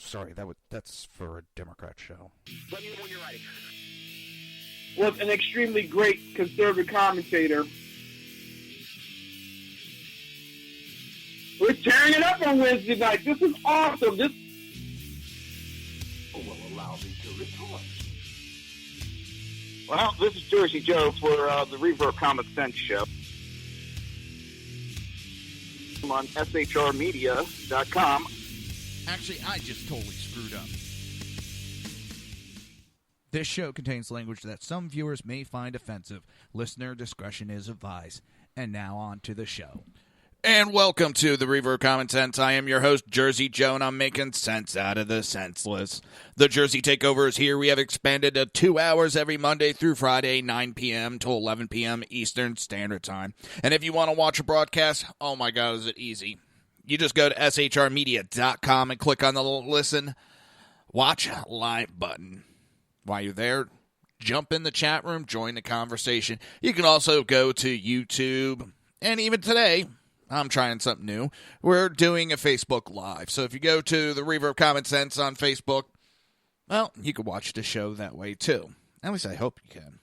sorry, that's for a Democrat show. Let me know when you're ready. Was an extremely great conservative commentator. We're tearing it up on Wednesday night. This is awesome. This will allow me to retort. Well, this is Jersey Joe for the Reaver of Common Sense show. I'm on shrmedia.com. Actually, I just totally screwed up. This show contains language that some viewers may find offensive. Listener discretion is advised. And now on to the show. And welcome to the Reaver of Common Sense. I am your host, Jersey Joe, and I'm making sense out of the senseless. The Jersey Takeover is here. We have expanded to 2 hours every Monday through Friday, 9 p.m. to 11 p.m. Eastern Standard Time. And if you want to watch a broadcast, oh my God, is it easy. You just go to shrmedia.com and click on the little listen, watch live button. While you're there, jump in the chat room, join the conversation. You can also go to YouTube, and even today, I'm trying something new. We're doing a Facebook Live. So if you go to the Reaver of Common Sense on Facebook, well, you can watch the show that way too. At least I hope you can.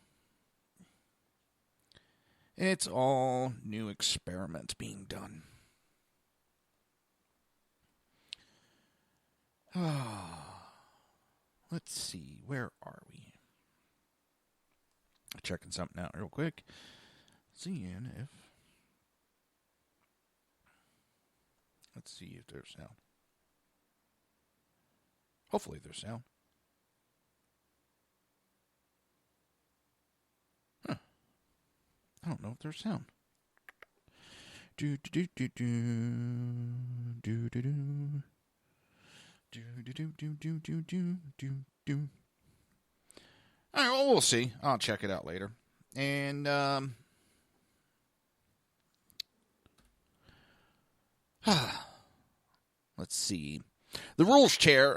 It's all new experiments being done. Let's see. Where are we? Checking something out real quick. Seeing if... Let's see if there's sound. Hopefully there's sound. Huh. I don't know if there's sound. Do do do do do do do do do do do do do do do do. All right, well, we'll see. I'll check it out later. And let's see. The Rules Chair,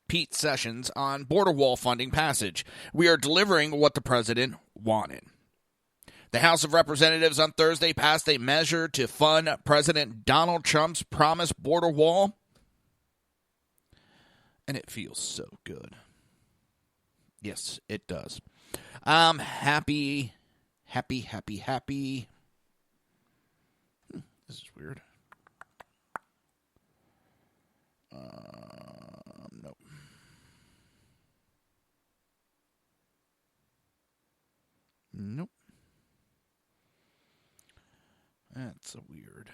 Pete Sessions, on border wall funding passage. We are delivering what the president wanted. The House of Representatives on Thursday passed a measure to fund President Donald Trump's promised border wall. And it feels so good. Yes, it does. I'm happy. This is weird. Nope. Nope. That's a weird.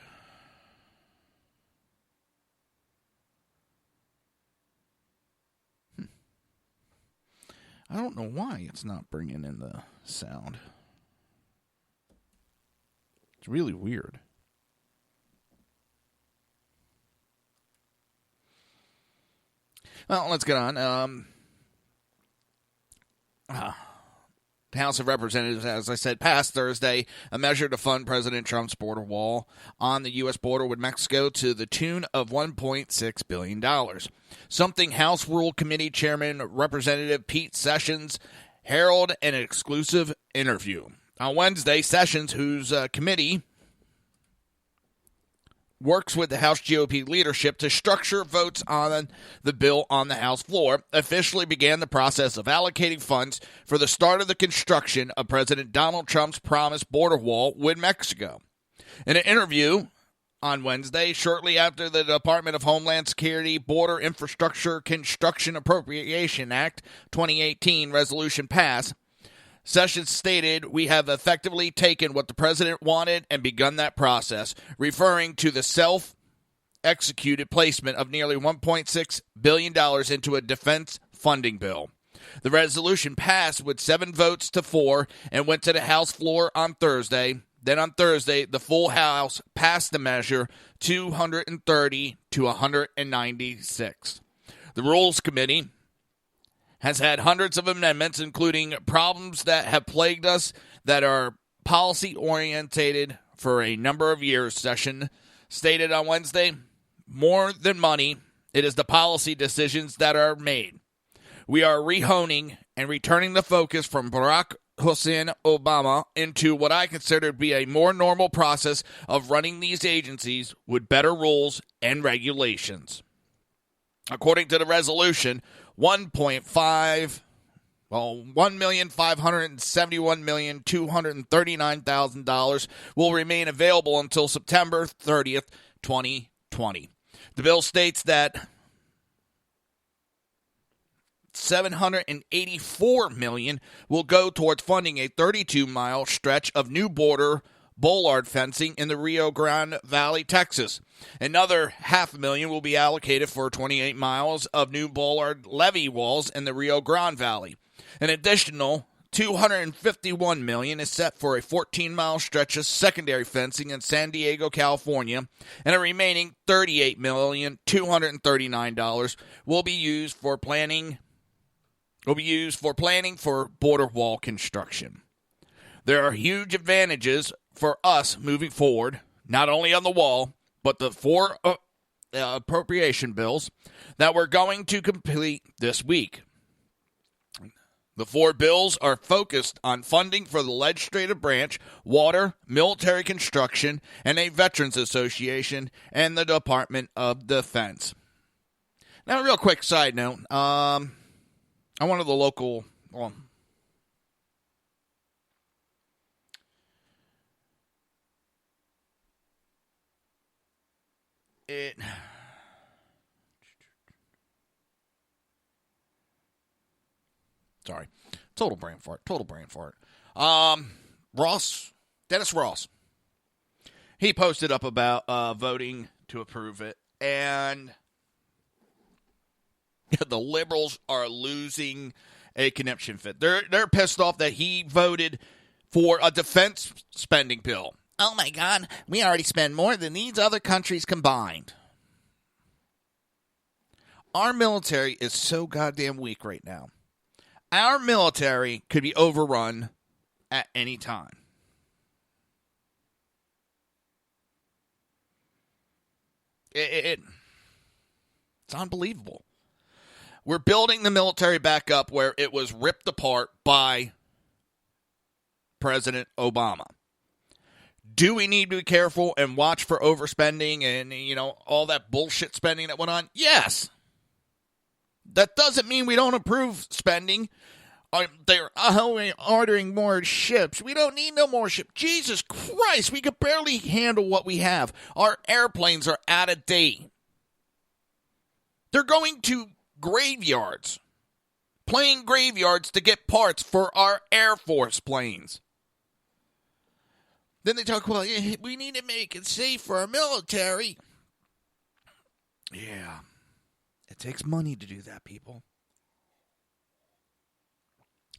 I don't know why it's not bringing in the sound. It's really weird. Well, let's get on. The House of Representatives, as I said, passed Thursday a measure to fund President Trump's border wall on the U.S. border with Mexico to the tune of $1.6 billion. Something House Rule Committee Chairman Representative Pete Sessions heralded in an exclusive interview. On Wednesday, Sessions, whose committee works with the House GOP leadership to structure votes on the bill on the House floor, officially began the process of allocating funds for the start of the construction of President Donald Trump's promised border wall with Mexico. In an interview on Wednesday, shortly after the Department of Homeland Security Border Infrastructure Construction Appropriation Act 2018 resolution passed, Sessions stated, "We have effectively taken what the president wanted and begun that process," referring to the self-executed placement of nearly $1.6 billion into a defense funding bill. The resolution passed with 7 votes to 4 and went to the House floor on Thursday. Then on Thursday, the full House passed the measure 230 to 196. The Rules Committee has had hundreds of amendments, including problems that have plagued us that are policy-orientated for a number of years. Sessions stated on Wednesday, "More than money, it is the policy decisions that are made. We are rehoning and returning the focus from Barack Hussein Obama into what I consider to be a more normal process of running these agencies with better rules and regulations." According to the resolution, $1,571,239,000 will remain available until September 30th, 2020. The bill states that $784 million will go towards funding a 32-mile stretch of new border bollard fencing in the Rio Grande Valley, Texas. Another $500,000 will be allocated for 28 miles of new bollard levee walls in the Rio Grande Valley. An additional $251 million is set for a 14-mile stretch of secondary fencing in San Diego, California, and a remaining $38,239 will be used for planning for border wall construction. There are huge advantages for us moving forward, not only on the wall, but the four appropriation bills that we're going to complete this week. The four bills are focused on funding for the legislative branch, water, military construction, and a veterans association, and the Department of Defense. Now, a real quick side note. I wanted the local... Sorry. Total brain fart. Dennis Ross. He posted up about voting to approve it. And the liberals are losing a conniption fit. They're pissed off that he voted for a defense spending bill. Oh my God, we already spend more than these other countries combined. Our military is so goddamn weak right now. Our military could be overrun at any time. It's unbelievable. We're building the military back up where it was ripped apart by President Obama. Do we need to be careful and watch for overspending and, all that bullshit spending that went on? Yes. That doesn't mean we don't approve spending. They're ordering more ships. We don't need no more ships. Jesus Christ, we could barely handle what we have. Our airplanes are out of date. They're going to graveyards, plane graveyards to get parts for our Air Force planes. Then they talk about, we need to make it safe for our military. Yeah. It takes money to do that, people.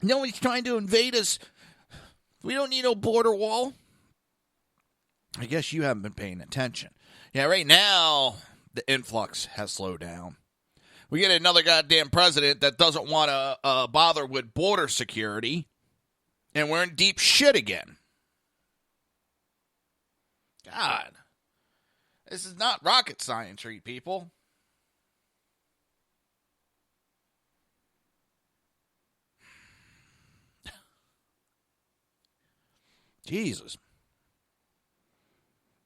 Nobody's trying to invade us. We don't need no border wall. I guess you haven't been paying attention. Yeah, right now, the influx has slowed down. We get another goddamn president that doesn't want to bother with border security, and we're in deep shit again. God, this is not rocket science, people. Jesus.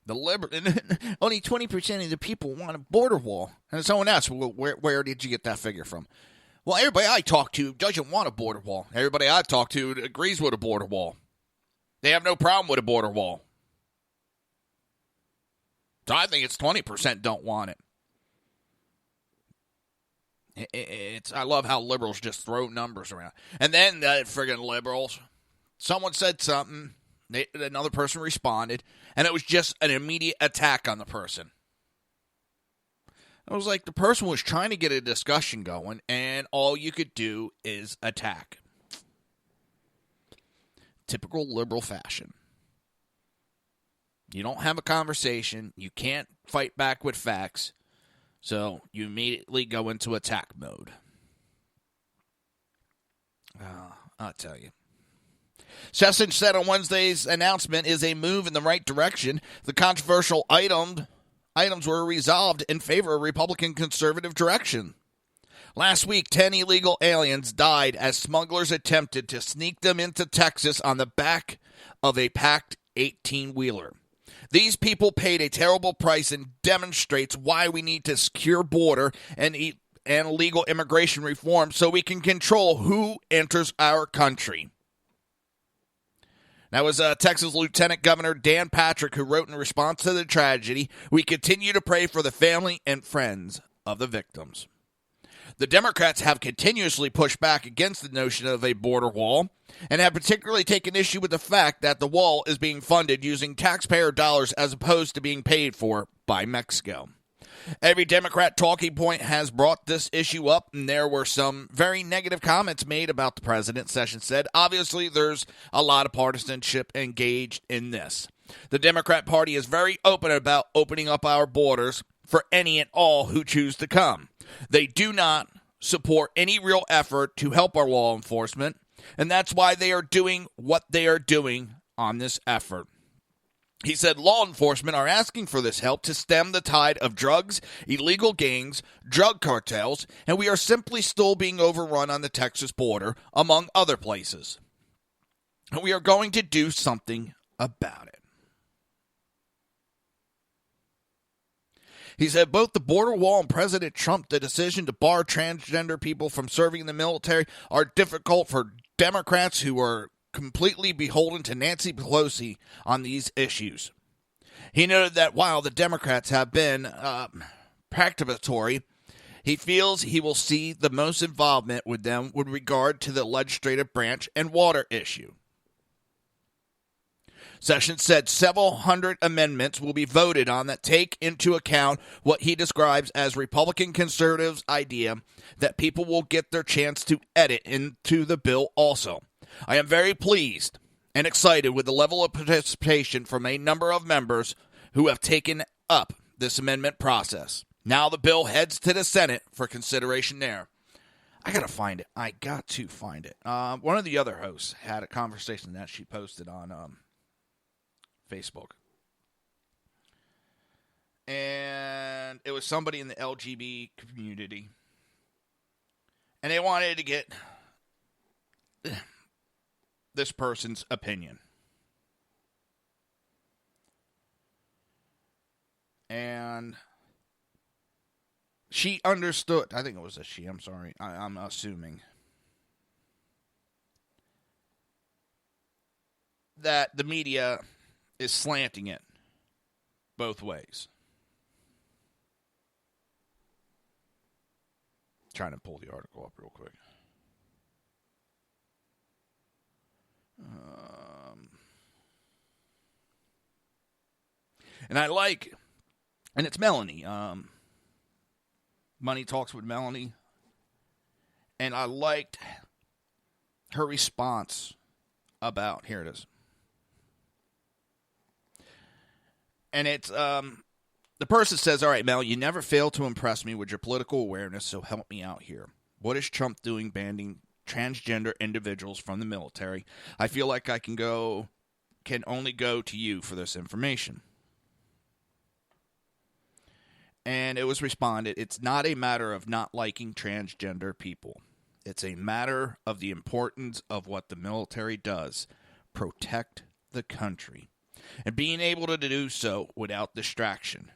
Only 20% of the people want a border wall. And someone asked, well, where did you get that figure from? Well, everybody I talk to doesn't want a border wall. Everybody I talk to agrees with a border wall. They have no problem with a border wall. So I think it's 20% don't want it. I love how liberals just throw numbers around. And then friggin' liberals, someone said something. Another person responded, and it was just an immediate attack on the person. I was like, the person was trying to get a discussion going, and all you could do is attack. Typical liberal fashion. You don't have a conversation. You can't fight back with facts, so you immediately go into attack mode. I'll tell you. Sessions said on Wednesday's announcement is a move in the right direction. The controversial items were resolved in favor of Republican conservative direction. Last week, 10 illegal aliens died as smugglers attempted to sneak them into Texas on the back of a packed 18-wheeler. These people paid a terrible price and demonstrates why we need to secure border and and legal immigration reform so we can control who enters our country. That was Texas Lieutenant Governor Dan Patrick, who wrote in response to the tragedy, "We continue to pray for the family and friends of the victims." The Democrats have continuously pushed back against the notion of a border wall and have particularly taken issue with the fact that the wall is being funded using taxpayer dollars as opposed to being paid for by Mexico. Every Democrat talking point has brought this issue up, and there were some very negative comments made about the president, Sessions said. Obviously, there's a lot of partisanship engaged in this. The Democrat Party is very open about opening up our borders for any and all who choose to come. They do not support any real effort to help our law enforcement, and that's why they are doing what they are doing on this effort. He said law enforcement are asking for this help to stem the tide of drugs, illegal gangs, drug cartels, and we are simply still being overrun on the Texas border, among other places. And we are going to do something about it. He said both the border wall and President Trump, the decision to bar transgender people from serving in the military, are difficult for Democrats who are completely beholden to Nancy Pelosi on these issues. He noted that while the Democrats have been practicatory, he feels he will see the most involvement with them with regard to the legislative branch and water issue. Sessions said several hundred amendments will be voted on that take into account what he describes as Republican conservatives' idea that people will get their chance to edit into the bill also. I am very pleased and excited with the level of participation from a number of members who have taken up this amendment process. Now the bill heads to the Senate for consideration there. I got to find it. One of the other hosts had a conversation that she posted on Facebook. And it was somebody in the LGBT community. And they wanted to get this person's opinion. And she understood. I think it was a she. I'm sorry. I'm assuming that the media is slanting it both ways. Trying to pull the article up real quick. And I like, and it's Melanie. Money Talks with Melanie. And I liked her response about, here it is. And it's, the person says, all right, Mel, you never fail to impress me with your political awareness, so help me out here. What is Trump doing banning transgender individuals from the military? I feel like I can only go to you for this information. And it was responded, it's not a matter of not liking transgender people. It's a matter of the importance of what the military does, protect the country, and being able to do so without distraction.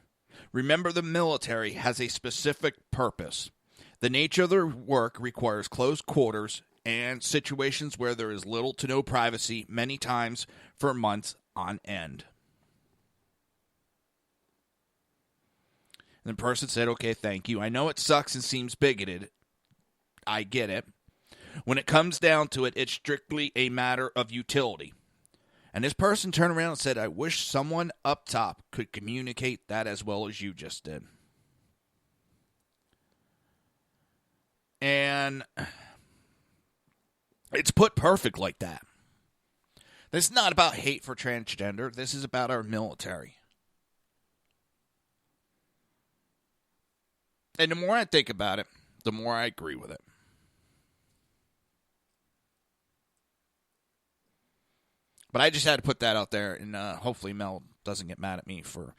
Remember, the military has a specific purpose. The nature of their work requires close quarters and situations where there is little to no privacy, many times for months on end. And the person said, okay, thank you. I know it sucks and seems bigoted. I get it. When it comes down to it, it's strictly a matter of utility. And this person turned around and said, I wish someone up top could communicate that as well as you just did. And it's put perfect like that. This is not about hate for transgender. This is about our military. And the more I think about it, the more I agree with it. But I just had to put that out there, and hopefully Mel doesn't get mad at me for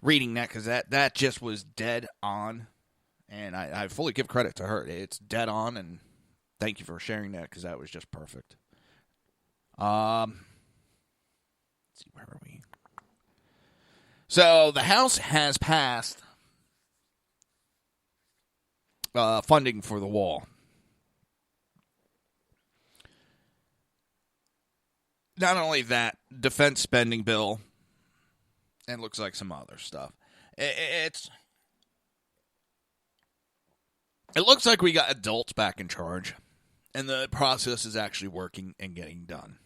reading that, because that just was dead on. And I fully give credit to her. It's dead on, and thank you for sharing that, because that was just perfect. Let's see, where are we? So the House has passed funding for the wall. Not only that, defense spending bill, and looks like some other stuff. It looks like we got adults back in charge, and the process is actually working and getting done.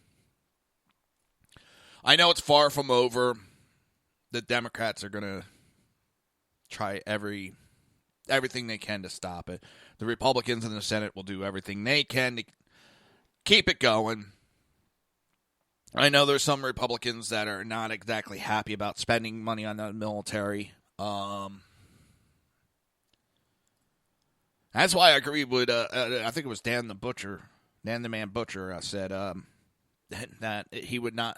I know it's far from over. The Democrats are going to try everything they can to stop it. The Republicans in the Senate will do everything they can to keep it going. I know there's some Republicans that are not exactly happy about spending money on the military. That's why I agree with, I think it was Dan the Man Butcher, said that he would not,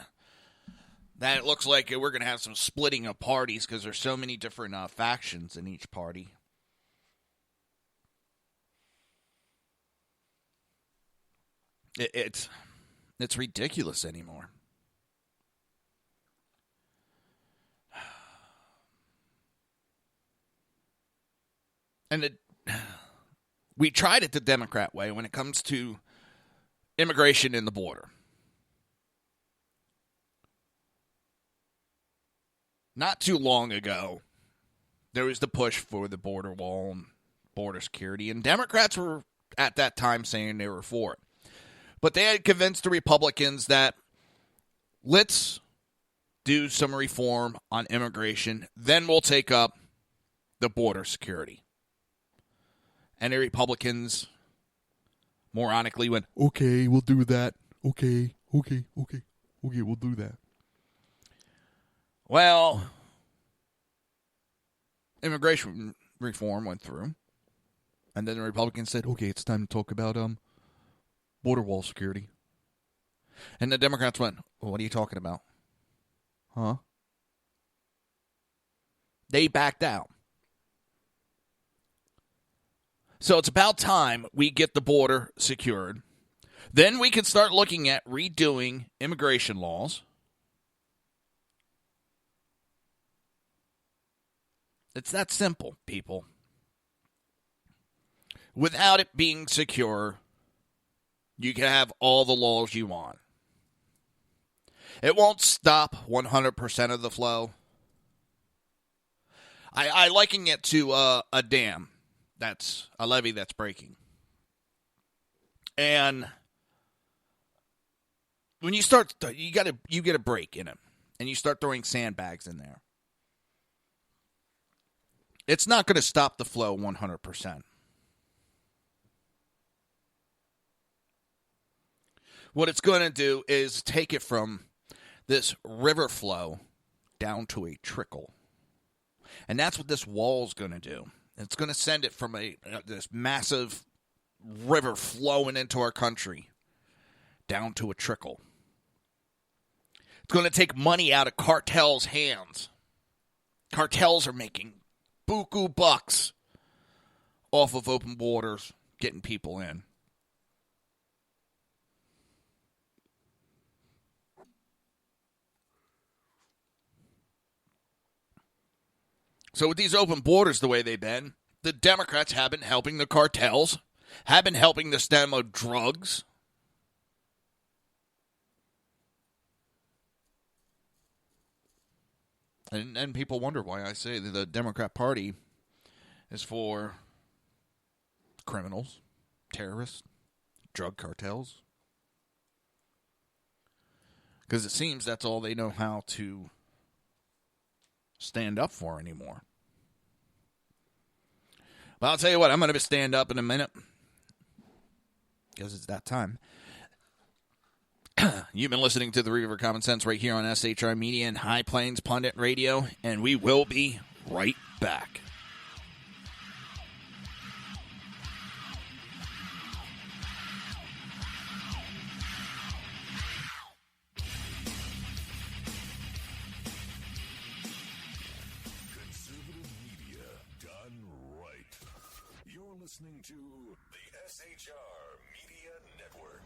that it looks like we're going to have some splitting of parties because there's so many different factions in each party. It's ridiculous anymore. And we tried it the Democrat way when it comes to immigration in the border. Not too long ago, there was the push for the border wall and border security, and Democrats were at that time saying they were for it. But they had convinced the Republicans that let's do some reform on immigration, then we'll take up the border security. And the Republicans moronically went, okay, we'll do that. Okay, we'll do that. Well, immigration reform went through. And then the Republicans said, okay, it's time to talk about border wall security. And the Democrats went, well, what are you talking about? Huh? They backed out. So it's about time we get the border secured. Then we can start looking at redoing immigration laws. It's that simple, people. Without it being secure, you can have all the laws you want. It won't stop 100% of the flow. I liken it to a dam. That's a levee that's breaking. And when you start, you get a break in it, and you start throwing sandbags in there. It's not going to stop the flow 100%. What it's going to do is take it from this river flow down to a trickle. And that's what this wall's going to do. It's going to send it from this massive river flowing into our country down to a trickle. It's going to take money out of cartels' hands. Cartels are making buku bucks off of open borders, getting people in. So with these open borders the way they've been, the Democrats have been helping the cartels, have been helping the stem of drugs. And people wonder why I say that the Democrat Party is for criminals, terrorists, drug cartels. Because it seems that's all they know how to stand up for anymore. But I'll tell you what, I'm going to stand up in a minute. Because it's that time. You've been listening to the Reaver of Common Sense right here on SHR Media and High Plains Pundit Radio, and we will be right back. Conservative media done right. You're listening to the SHR Media Network.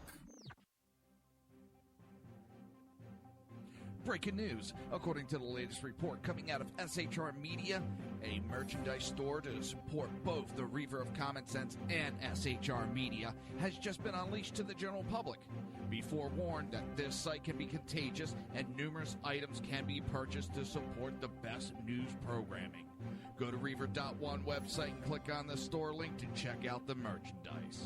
Breaking news. According to the latest report coming out of SHR Media, a merchandise store to support both the Reaver of Common Sense and SHR Media has just been unleashed to the general public. Be forewarned that this site can be contagious and numerous items can be purchased to support the best news programming. Go to Reaver.one website and click on the store link to check out the merchandise.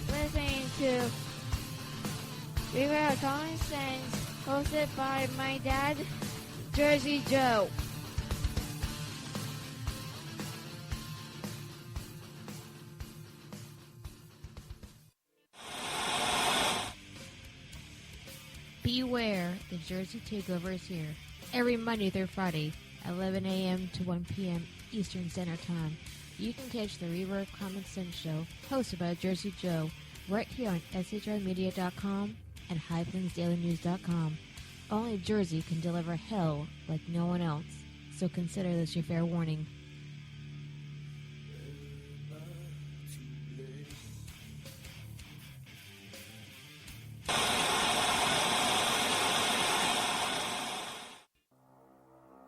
Listening to Reaver of Common Sense, hosted by my dad, Jersey Joe. Beware, the Jersey Takeover is here. Every Monday through Friday, 11 a.m. to 1 p.m. Eastern Standard Time. You can catch the Reaver of Common Sense show, hosted by Jersey Joe, right here on shrmedia.com and highplains.dailynews.com. Only Jersey can deliver hell like no one else, so consider this your fair warning.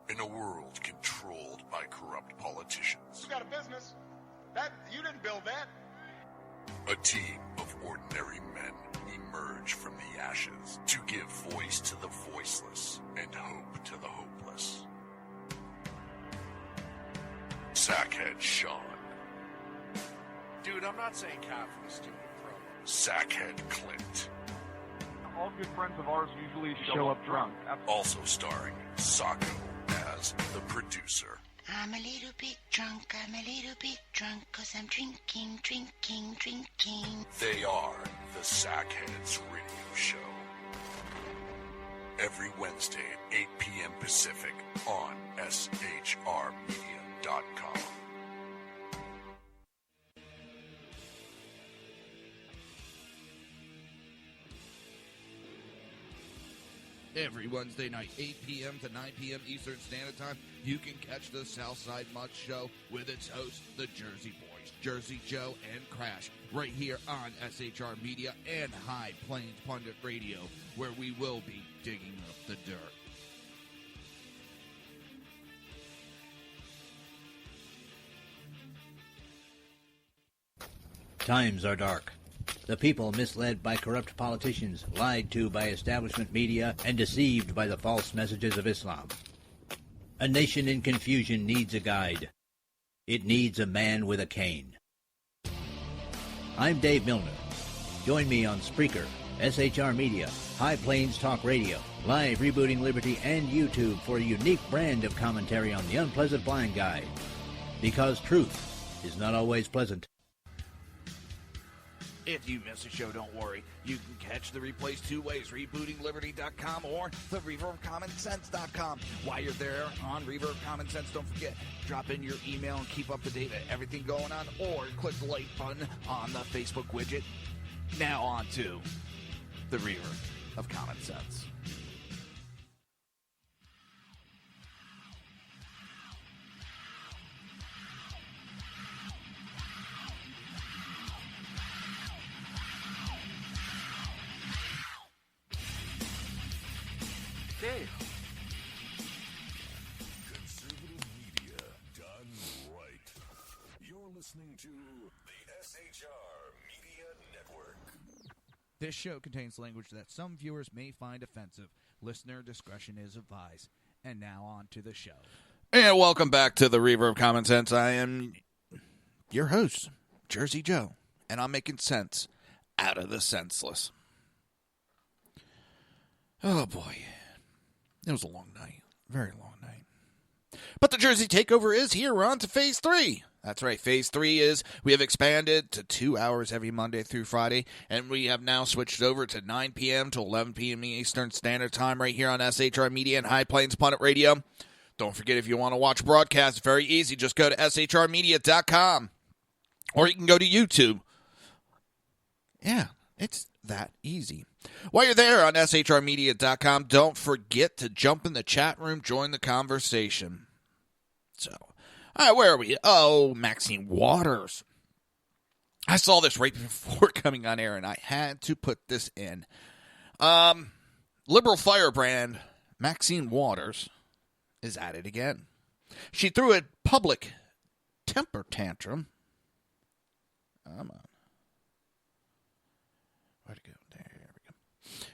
In a world controlled by corrupt politicians, You got a business. That you didn't build that. a team of ordinary men emerge from the ashes to give voice to the voiceless and hope to the hopeless. Sackhead Sean, Dude, I'm not saying cow for the stupid pro. Sackhead Clint, All good friends of ours usually show up drunk. also starring Sacco as the producer. I'm a little bit drunk, 'cause I'm drinking. They are the Sackheads Radio Show. Every Wednesday at 8 p.m. Pacific on shrmedia.com. Every Wednesday night, 8 p.m. to 9 p.m. Eastern Standard Time, you can catch the Southside Mutt Show with its hosts, the Jersey Boys, Jersey Joe and Crash, right here on SHR Media and High Plains Pundit Radio, where we will be digging up the dirt. Times are dark. The people misled by corrupt politicians, lied to by establishment media, and deceived by the false messages of Islam. A nation in confusion needs a guide. It needs a man with a cane. I'm Dave Milner. Join me on Spreaker, SHR Media, High Plains Talk Radio, Live Rebooting Liberty, and YouTube for a unique brand of commentary on the unpleasant blind guide. Because truth is not always pleasant. If you miss a show, don't worry. You can catch the replays two ways, rebootingliberty.com or the reaverofcommonsense.com. While you're there on Reaver of Common Sense, don't forget, drop in your email and keep up to date with everything going on, or click the like button on the Facebook widget. Now on to the Reaver of Common Sense. Dave. Conservative media done right. You're listening to the SHR Media Network. This show contains language that some viewers may find offensive. Listener discretion is advised. And now on to the show. And welcome back to the Reaver of Common Sense. I am your host, Jersey Joe, and I'm making sense out of the senseless. Oh boy. It was a long night. Very long night. But the Jersey Takeover is here. We're on to Phase 3. That's right. Phase 3 is we have expanded to 2 hours every Monday through Friday, and we have now switched over to 9 p.m. to 11 p.m. Eastern Standard Time right here on SHR Media and High Plains Pundit Radio. Don't forget, if you want to watch broadcasts, it's very easy. Just go to shrmedia.com, or you can go to YouTube. Yeah, it's that easy. While you're there on shrmedia.com, don't forget to jump in the chat room, join the conversation. So, All right, where are we? Oh, Maxine Waters. I saw this right before coming on air, and I had to put this in. Liberal firebrand Maxine Waters is at it again. She threw a public temper tantrum. Come on. Where'd it go? There we go.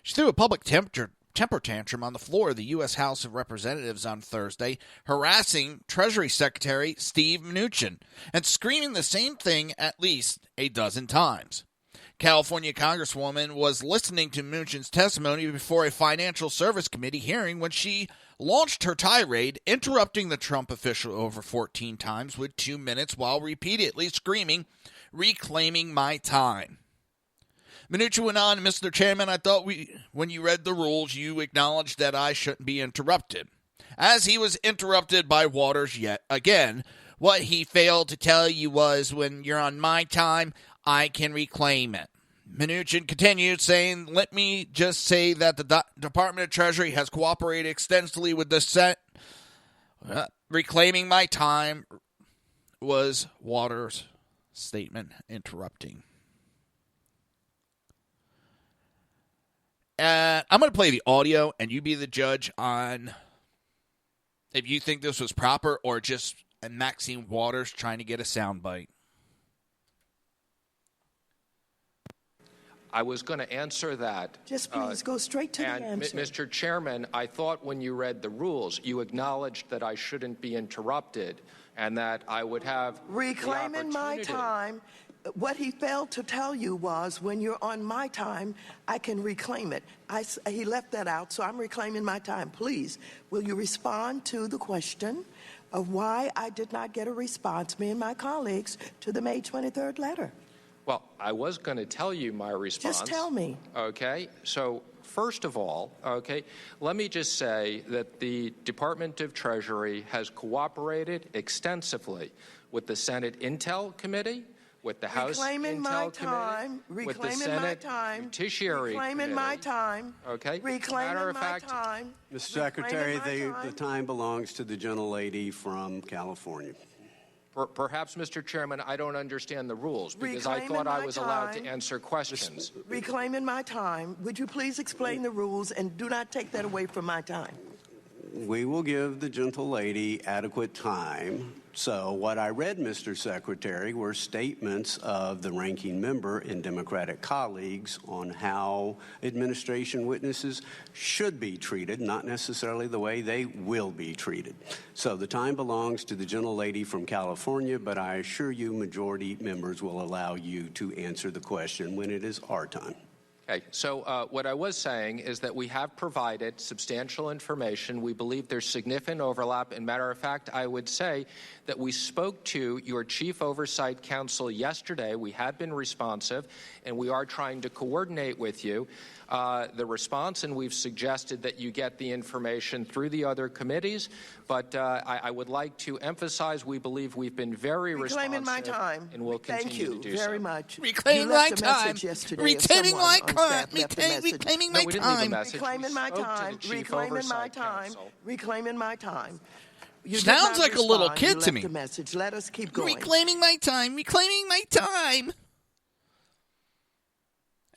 She threw a public temper tantrum on the floor of the U.S. House of Representatives on Thursday, harassing Treasury Secretary Steve Mnuchin and screaming the same thing at least a dozen times. California Congresswoman was listening to Mnuchin's testimony before a Financial Service Committee hearing when she launched her tirade, interrupting the Trump official over 14 times with 2 minutes while repeatedly screaming, "Reclaiming my time." Mnuchin went on, "Mr. Chairman, I thought when you read the rules, you acknowledged that I shouldn't be interrupted." As he was interrupted by Waters yet again, what he failed to tell you was, when you're on my time, I can reclaim it. Mnuchin continued, saying, "Let me just say that the Department of Treasury has cooperated extensively with the Senate. Reclaiming my time," was Waters' statement, interrupting. I'm going to play the audio, and you be the judge on if you think this was proper or just Maxine Waters trying to get a soundbite. I was going to answer that. Just please go straight to the answer. Mr. Chairman, I thought when you read the rules, you acknowledged that I shouldn't be interrupted and that I would have reclaiming my time. What he failed to tell you was, when you're on my time, I can reclaim it. He left that out, so I'm reclaiming my time. Please, will you respond to the question of why I did not get a response, me and my colleagues, to the May 23rd letter? Well, I was going to tell you my response. Just tell me. Okay. So, first of all, let me just say that the Department of Treasury has cooperated extensively with the Senate Intel Committee, with the House Intel Committee, with the Senate Judiciary Committee. Reclaiming my time. Okay. Reclaiming my time. Mr. Secretary, the time belongs to the gentlelady from California. Perhaps, Mr. Chairman, I don't understand the rules because I thought I was allowed to answer questions. Reclaiming my time. Would you please explain the rules and do not take that away from my time? We will give the gentlelady adequate time. So what I read, Mr. Secretary, were statements of the ranking member and Democratic colleagues on how administration witnesses should be treated, not necessarily the way they will be treated. So the time belongs to the gentlelady from California, but I assure you majority members will allow you to answer the question when it is our time. Okay, so what I was saying is that we have provided substantial information. We believe there's significant overlap. And matter of fact, I would say that we spoke to your Chief Oversight Counsel yesterday. We have been responsive, and we are trying to coordinate with you the response, and we've suggested that you get the information through the other committees. But I would like to emphasize we believe we've been very responsive. Reclaiming my time. And we'll continue to do so. Thank you very much. Reclaiming my time. Reclaiming my time. Reclaiming my time. Reclaiming my time. Reclaiming my time. Reclaiming my time. Sounds like a little kid to me. Message. Let us keep going. Reclaiming my time. Reclaiming my time.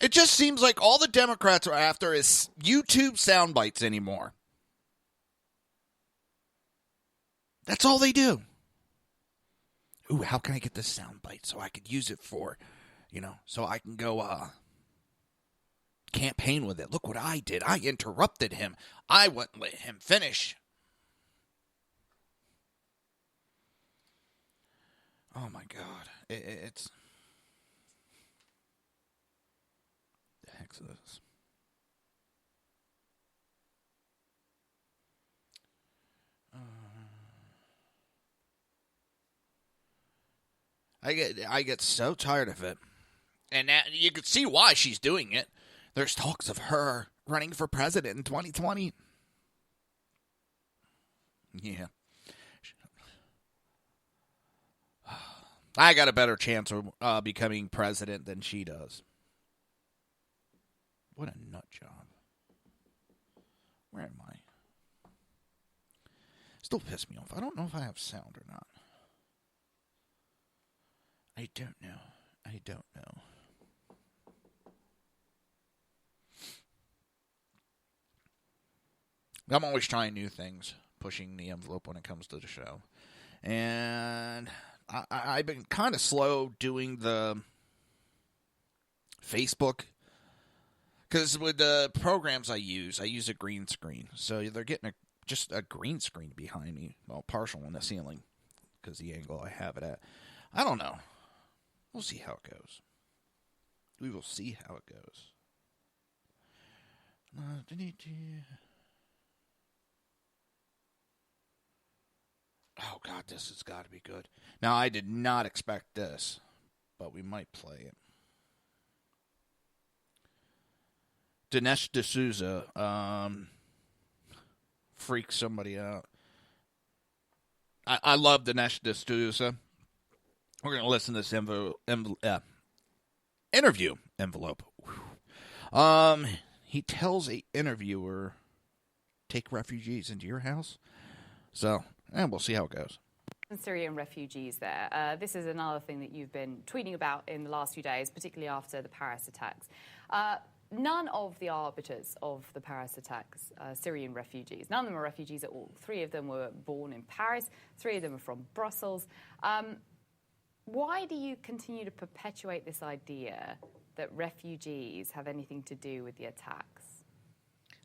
It just seems like all the Democrats are after is YouTube sound bites anymore. That's all they do. Ooh, how can I get this sound bite so I could use it for, so I can go campaign with it. Look what I did. I interrupted him. I wouldn't let him finish. Oh, my God. It's... The heck's this? I get so tired of it. And you can see why she's doing it. There's talks of her running for president in 2020. Yeah. I got a better chance of becoming president than she does. What a nut job. Where am I? Still piss me off. I don't know if I have sound or not. I don't know. I'm always trying new things, pushing the envelope when it comes to the show. And I've been kind of slow doing the Facebook. Because with the programs I use a green screen. So they're getting just a green screen behind me. Well, partial on the ceiling. Because the angle I have it at. I don't know. We'll see how it goes. We will see how it goes. Oh, God, this has got to be good. Now, I did not expect this, but we might play it. Dinesh D'Souza freaks somebody out. I love Dinesh D'Souza. We're going to listen to this interview envelope. He tells a interviewer, take refugees into your house. So, and we'll see how it goes. Syrian refugees there. This is another thing that you've been tweeting about in the last few days, particularly after the Paris attacks. None of the arbiters of the Paris attacks are Syrian refugees. None of them are refugees at all. 3 of them were born in Paris. 3 of them are from Brussels. Why do you continue to perpetuate this idea that refugees have anything to do with the attacks?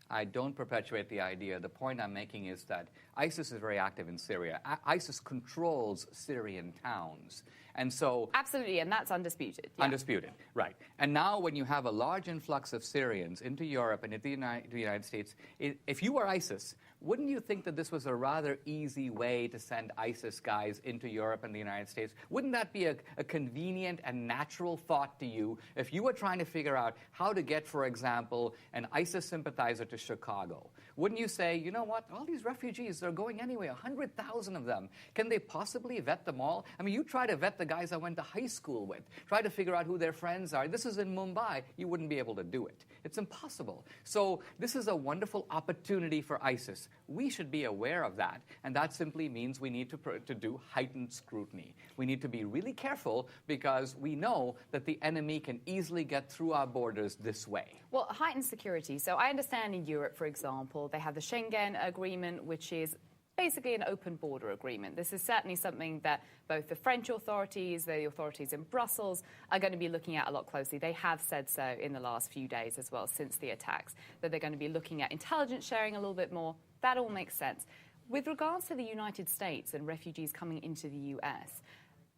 I don't perpetuate the idea. The point I'm making is that ISIS is very active in Syria. ISIS controls Syrian towns. And so... Absolutely, and that's undisputed. Yeah. Undisputed, right. And now when you have a large influx of Syrians into Europe and into the United States, if you were ISIS, wouldn't you think that this was a rather easy way to send ISIS guys into Europe and the United States? Wouldn't that be a convenient and natural thought to you if you were trying to figure out how to get, for example, an ISIS sympathizer to Chicago? Wouldn't you say, you know what, all these refugees, they're going anyway, 100,000 of them. Can they possibly vet them all? I mean, you try to vet the guys I went to high school with. Try to figure out who their friends are. This is in Mumbai. You wouldn't be able to do it. It's impossible. So this is a wonderful opportunity for ISIS. We should be aware of that, and that simply means we need to do heightened scrutiny. We need to be really careful because we know that the enemy can easily get through our borders this way. Well, heightened security. So I understand in Europe, for example, they have the Schengen Agreement, which is basically an open border agreement. This is certainly something that both the French authorities, the authorities in Brussels, are going to be looking at a lot closely. They have said so in the last few days as well, since the attacks, that they're going to be looking at intelligence sharing a little bit more. That all makes sense. With regards to the United States and refugees coming into the US,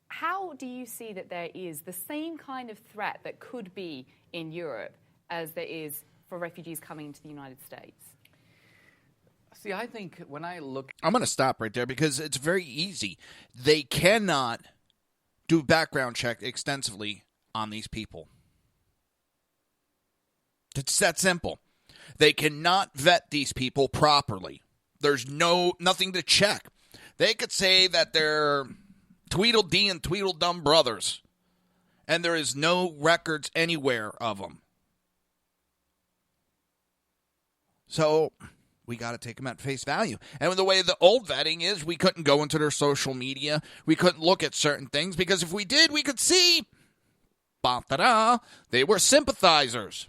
how do you see that there is the same kind of threat that could be in Europe as there is for refugees coming into the United States? See, I think when I look... I'm going to stop right there because it's very easy. They cannot do background check extensively on these people. It's that simple. They cannot vet these people properly. There's nothing to check. They could say that they're Tweedledee and Tweedledum brothers, and there is no records anywhere of them. So we got to take them at face value. And the way the old vetting is, we couldn't go into their social media. We couldn't look at certain things because if we did, we could see, they were sympathizers.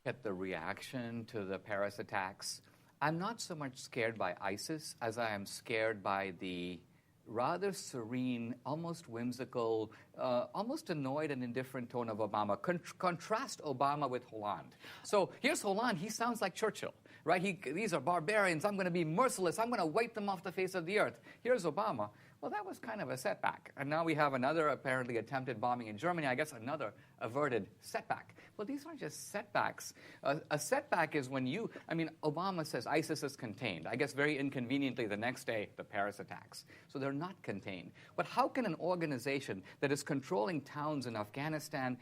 At the reaction to the Paris attacks, I'm not so much scared by ISIS as I am scared by the rather serene, almost whimsical, almost annoyed and indifferent tone of Obama. Contrast Obama with Hollande. So here's Hollande. He sounds like Churchill, right? These are barbarians. I'm going to be merciless. I'm going to wipe them off the face of the earth. Here's Obama. Well, that was kind of a setback. And now we have another apparently attempted bombing in Germany. I guess another averted setback. Well, these aren't just setbacks. A setback is when Obama says ISIS is contained. I guess very inconveniently the next day, the Paris attacks. So they're not contained. But how can an organization that is controlling towns in Afghanistan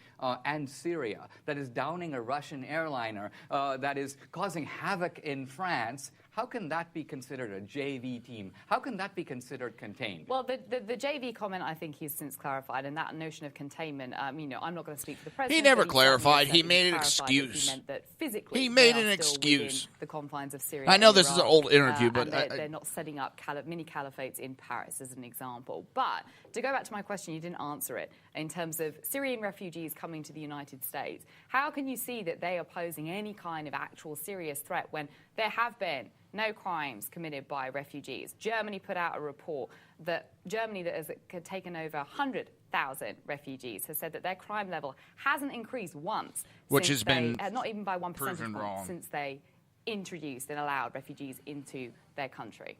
and Syria, that is downing a Russian airliner, that is causing havoc in France, how can that be considered a JV team? How can that be considered contained? Well, the JV comment, I think he's since clarified, and that notion of containment, I'm not going to speak for the president. He never clarified. He made an excuse. He meant that physically he made they an are still excuse. within the confines of Syria. I know this Iraq, is an old interview, but they're not setting up mini caliphates in Paris as an example. But to go back to my question, you didn't answer it in terms of Syrian refugees coming to the United States. How can you see that they are posing any kind of actual serious threat when there have been no crimes committed by refugees? Germany put out a report that Germany, that has taken over 100,000 refugees, has said that their crime level hasn't increased once. Which has been not even by 1 percentage point wrong. since they introduced and allowed refugees into their country.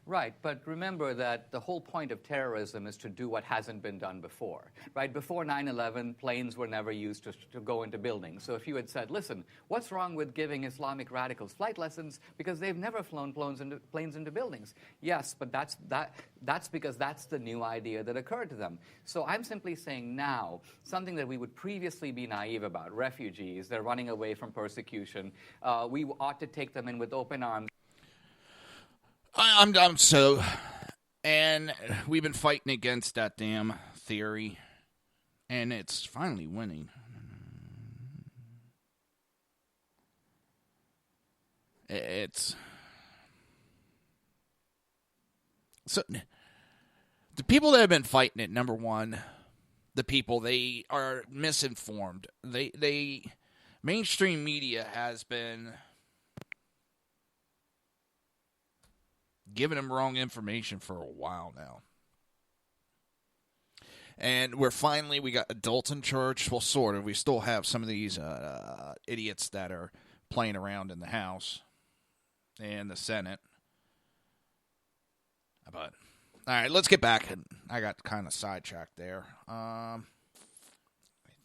Right, but remember that the whole point of terrorism is to do what hasn't been done before, right? Before 9/11, planes were never used to go into buildings. So if you had said, listen, what's wrong with giving Islamic radicals flight lessons because they've never flown planes into buildings? Yes, but that's because that's the new idea that occurred to them. So I'm simply saying now, something that we would previously be naive about, refugees, they're running away from persecution, we ought to take them in with open arms. I'm so, and we've been fighting against that damn theory, and it's finally winning. It's so the people that have been fighting it. Number one, the people, they are misinformed. They mainstream media has been giving them wrong information for a while now. And we got adults in charge. Well, sort of. We still have some of these idiots that are playing around in the House and the Senate. But, all right, let's get back. I got kind of sidetracked there. I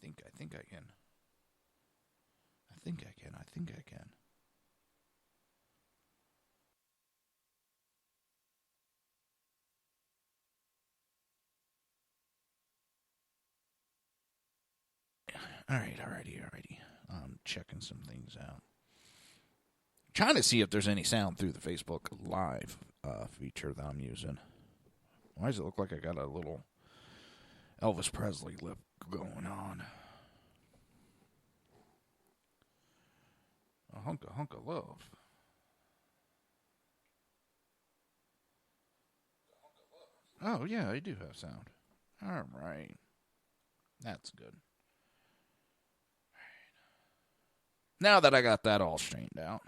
think I can. Alrighty. I'm checking some things out. Trying to see if there's any sound through the Facebook Live feature that I'm using. Why does it look like I got a little Elvis Presley lip going on? A hunk of love. Oh, yeah, I do have sound. All right. That's good. Now that I got that all straightened out.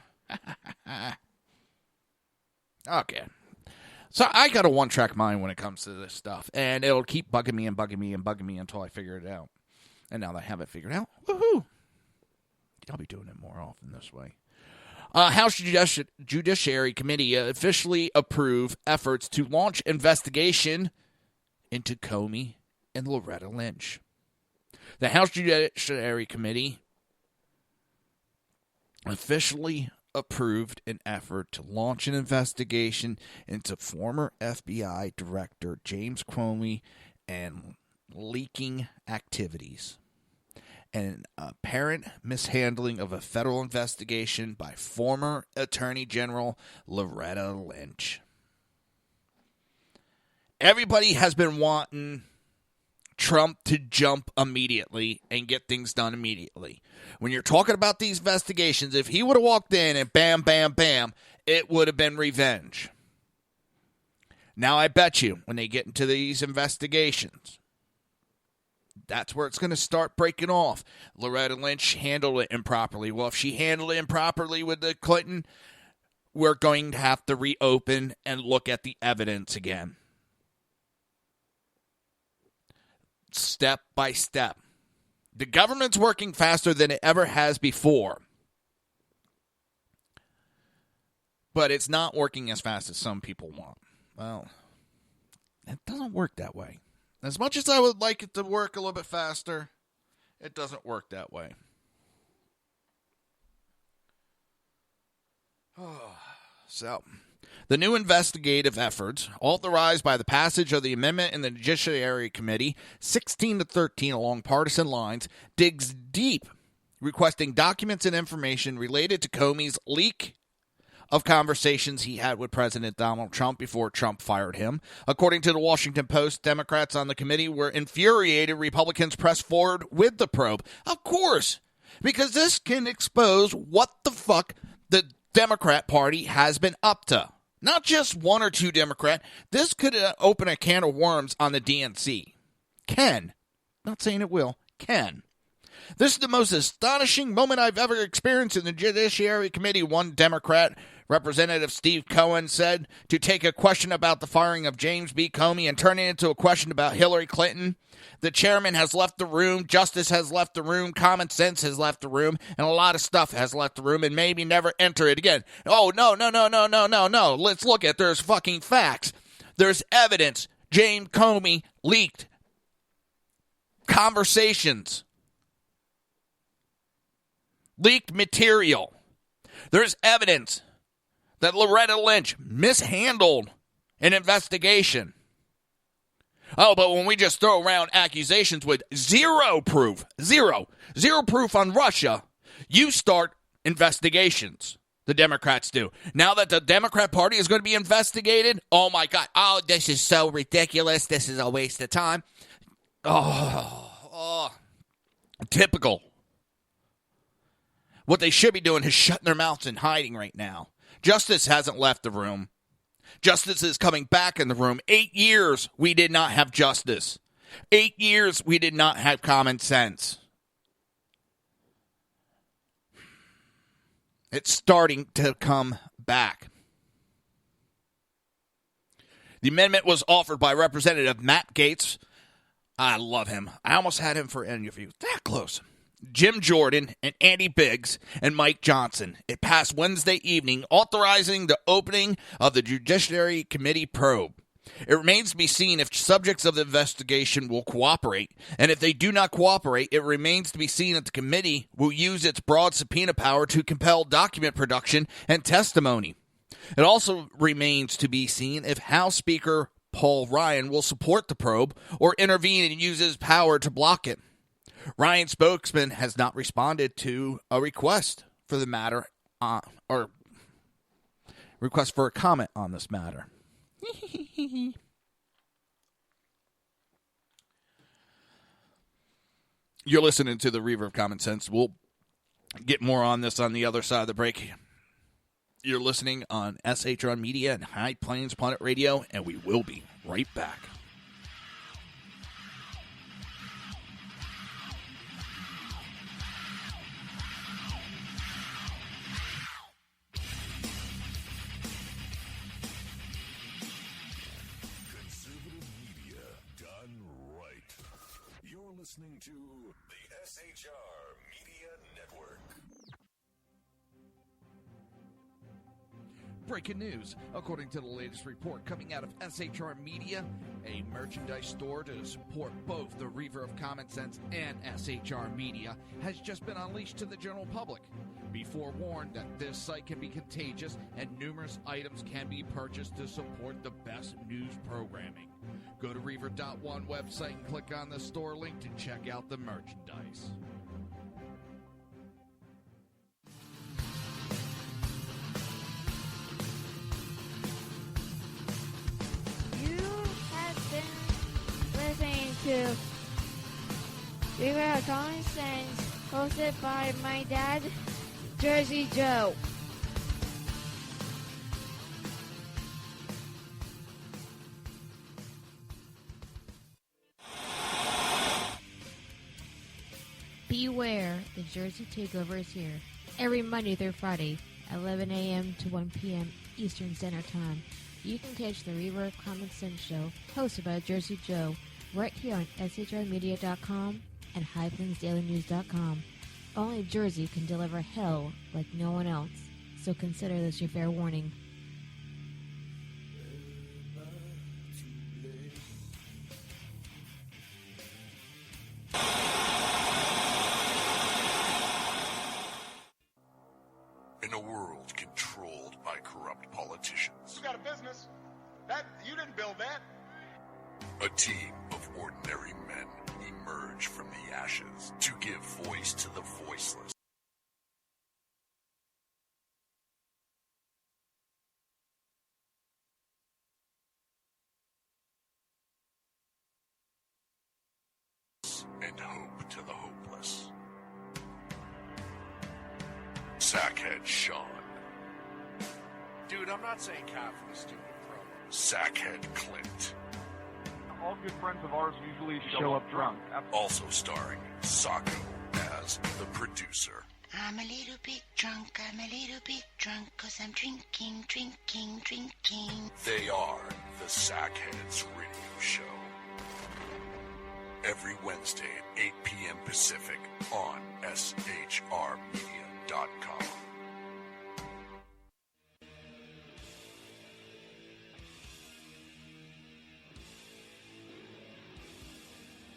Okay. So I got a one-track mind when it comes to this stuff. And it'll keep bugging me until I figure it out. And now that I have it figured out, woohoo! I'll be doing it more often this way. House Judiciary Committee officially approved efforts to launch investigation into Comey and Loretta Lynch. The House Judiciary Committee officially approved an effort to launch an investigation into former FBI Director James Comey and leaking activities and apparent mishandling of a federal investigation by former Attorney General Loretta Lynch. Everybody has been wanting Trump to jump immediately and get things done immediately. When you're talking about these investigations, if he would have walked in and bam, bam, bam, it would have been revenge. Now I bet you when they get into these investigations, that's where it's going to start breaking off. Loretta Lynch handled it improperly. Well, if she handled it improperly with the Clinton, we're going to have to reopen and look at the evidence again. Step by step. The government's working faster than it ever has before. But it's not working as fast as some people want. Well, it doesn't work that way. As much as I would like it to work a little bit faster, it doesn't work that way. So, the new investigative efforts, authorized by the passage of the amendment in the Judiciary Committee, 16-13 along partisan lines, digs deep, requesting documents and information related to Comey's leak of conversations he had with President Donald Trump before Trump fired him. According to the Washington Post, Democrats on the committee were infuriated Republicans pressed forward with the probe. Of course, because this can expose what the fuck the Democrat Party has been up to. Not just one or two Democrat. This could open a can of worms on the DNC. Can. Not saying it will. Can. This is the most astonishing moment I've ever experienced in the Judiciary Committee, one Democrat, Representative Steve Cohen, said, to take a question about the firing of James B. Comey and turn it into a question about Hillary Clinton. The chairman has left the room, justice has left the room, common sense has left the room, and a lot of stuff has left the room and maybe never enter it again. Oh, no. Let's look at, there's fucking facts. There's evidence. James Comey leaked conversations. Leaked material. There's evidence that Loretta Lynch mishandled an investigation. Oh, but when we just throw around accusations with zero proof on Russia, you start investigations. The Democrats do. Now that the Democrat Party is going to be investigated, oh my God, oh, this is so ridiculous. This is a waste of time. Typical. What they should be doing is shutting their mouths and hiding right now. Justice hasn't left the room. Justice is coming back in the room. 8 years we did not have justice. 8 years we did not have common sense. It's starting to come back. The amendment was offered by Representative Matt Gaetz. I love him. I almost had him for an interview. That close. Jim Jordan and Andy Biggs and Mike Johnson. It passed Wednesday evening, authorizing the opening of the Judiciary Committee probe. It remains to be seen if subjects of the investigation will cooperate, and if they do not cooperate, it remains to be seen if the committee will use its broad subpoena power to compel document production and testimony. It also remains to be seen if House Speaker Paul Ryan will support the probe or intervene and use his power to block it. Ryan's spokesman has not responded to a request for the matter, or request for a comment on this matter. You're listening to the Reaver of Common Sense. We'll get more on this on the other side of the break. You're listening on SHR Media and High Plains Planet Radio, and we will be right back. Listening to the SHR Media Network. Breaking news. According to the latest report coming out of SHR Media, a merchandise store to support both the Reaver of Common Sense and SHR Media has just been unleashed to the general public. Be forewarned that this site can be contagious and numerous items can be purchased to support the best news programming. Go to Reaver.one website and click on the store link to check out the merchandise. You have been listening to Reaver of Common Sense, hosted by my dad, Jersey Joe. Beware, the Jersey Takeover is here. Every Monday through Friday, 11 a.m. to 1 p.m. Eastern Standard Time. You can catch the Reaver of Common Sense show, hosted by Jersey Joe, right here on shrmedia.com and highplainsdailynews.com. Only Jersey can deliver hell like no one else, so consider this your fair warning. In a world controlled by corrupt politicians, You got a business. You didn't build that. a team of ordinary men emerge from the ashes to give voice to the voiceless. to the hopeless. Sackhead Sean. Dude, I'm not saying cop for the stupid pro. Sackhead Clint. All good friends of ours usually show up drunk. Also starring Sacco as the producer. I'm a little bit drunk, cause I'm drinking. They are the Sackheads Radio Show. Every Wednesday at 8 p.m. Pacific on shrmedia.com.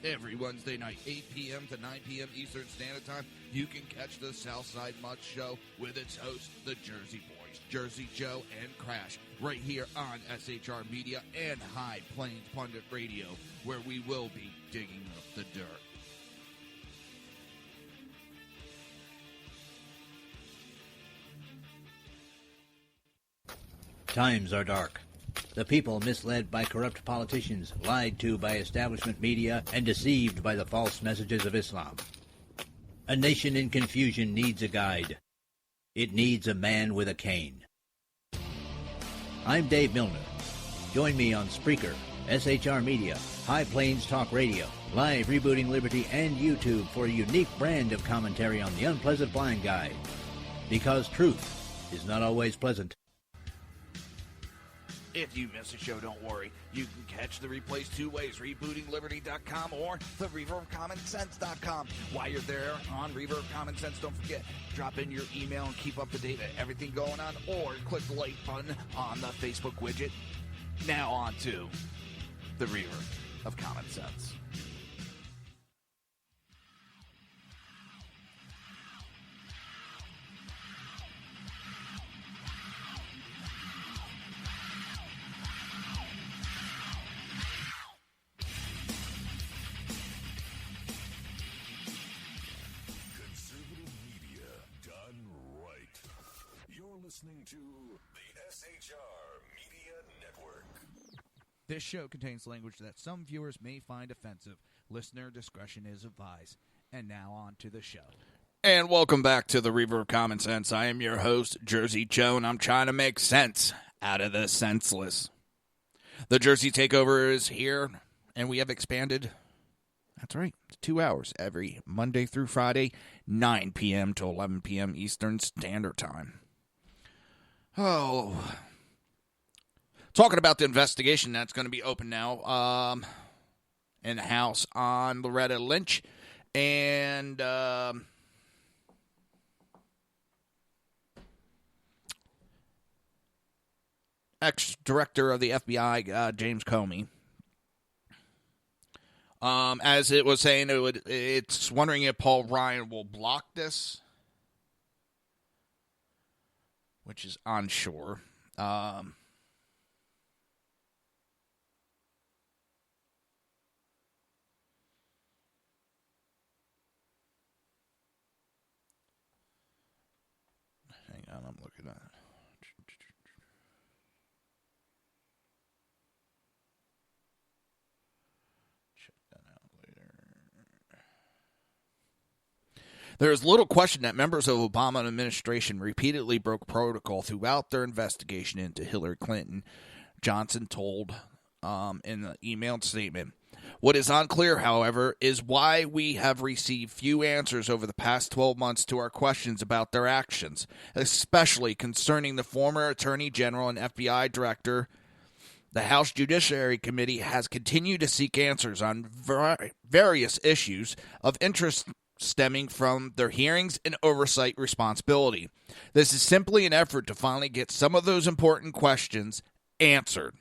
Every Wednesday night, 8 p.m. to 9 p.m. Eastern Standard Time, you can catch the Southside Mutt Show with its hosts, the Jersey Boys, Jersey Joe and Crash, right here on SHR Media and High Plains Pundit Radio, where we will be digging up the dirt. Times are dark. The people misled by corrupt politicians, lied to by establishment media, and deceived by the false messages of Islam. A nation in confusion needs a guide. It needs a man with a cane. I'm Dave Milner. Join me on Spreaker, SHR Media, High Plains Talk Radio, Live Rebooting Liberty, and YouTube for a unique brand of commentary on the unpleasant blind guy. Because truth is not always pleasant. If you miss a show, don't worry. You can catch the replays two ways, rebootingliberty.com or the Reaver of Common Sense.com. While you're there on Reaver of Common Sense, don't forget, drop in your email and keep up to date with everything going on, or click the like button on the Facebook widget. Now on to the Reaver of Common Sense. Listening to the SHR Media Network. This show contains language that some viewers may find offensive. Listener discretion is advised. And now on to the show. And welcome back to the Reaver of Common Sense. I am your host, Jersey Joe, and I'm trying to make sense out of the senseless. The Jersey Takeover is here, and we have expanded. That's right, 2 hours every Monday through Friday, 9 p.m. to 11 p.m. Eastern Standard Time. Oh, talking about the investigation that's going to be open now in the House on Loretta Lynch and ex-director of the FBI, James Comey. As it was saying, it's wondering if Paul Ryan will block this, which is unsure. Hang on, I'm looking at it. Check that out later. There is little question that members of the Obama administration repeatedly broke protocol throughout their investigation into Hillary Clinton, Johnson told in the emailed statement. What is unclear, however, is why we have received few answers over the past 12 months to our questions about their actions, especially concerning the former Attorney General and FBI Director. The House Judiciary Committee has continued to seek answers on various issues of interest stemming from their hearings and oversight responsibility. This is simply an effort to finally get some of those important questions answered.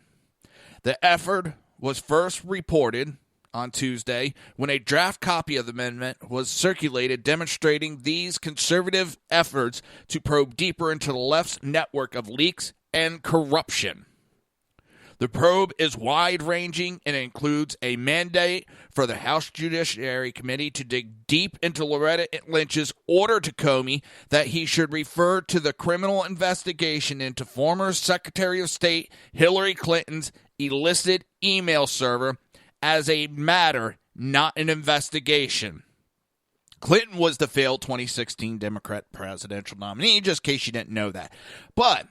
The effort was first reported on Tuesday when a draft copy of the amendment was circulated demonstrating these conservative efforts to probe deeper into the left's network of leaks and corruption. The probe is wide-ranging and includes a mandate for the House Judiciary Committee to dig deep into Loretta Lynch's order to Comey that he should refer to the criminal investigation into former Secretary of State Hillary Clinton's illicit email server as a matter, not an investigation. Clinton was the failed 2016 Democrat presidential nominee, just in case you didn't know that. But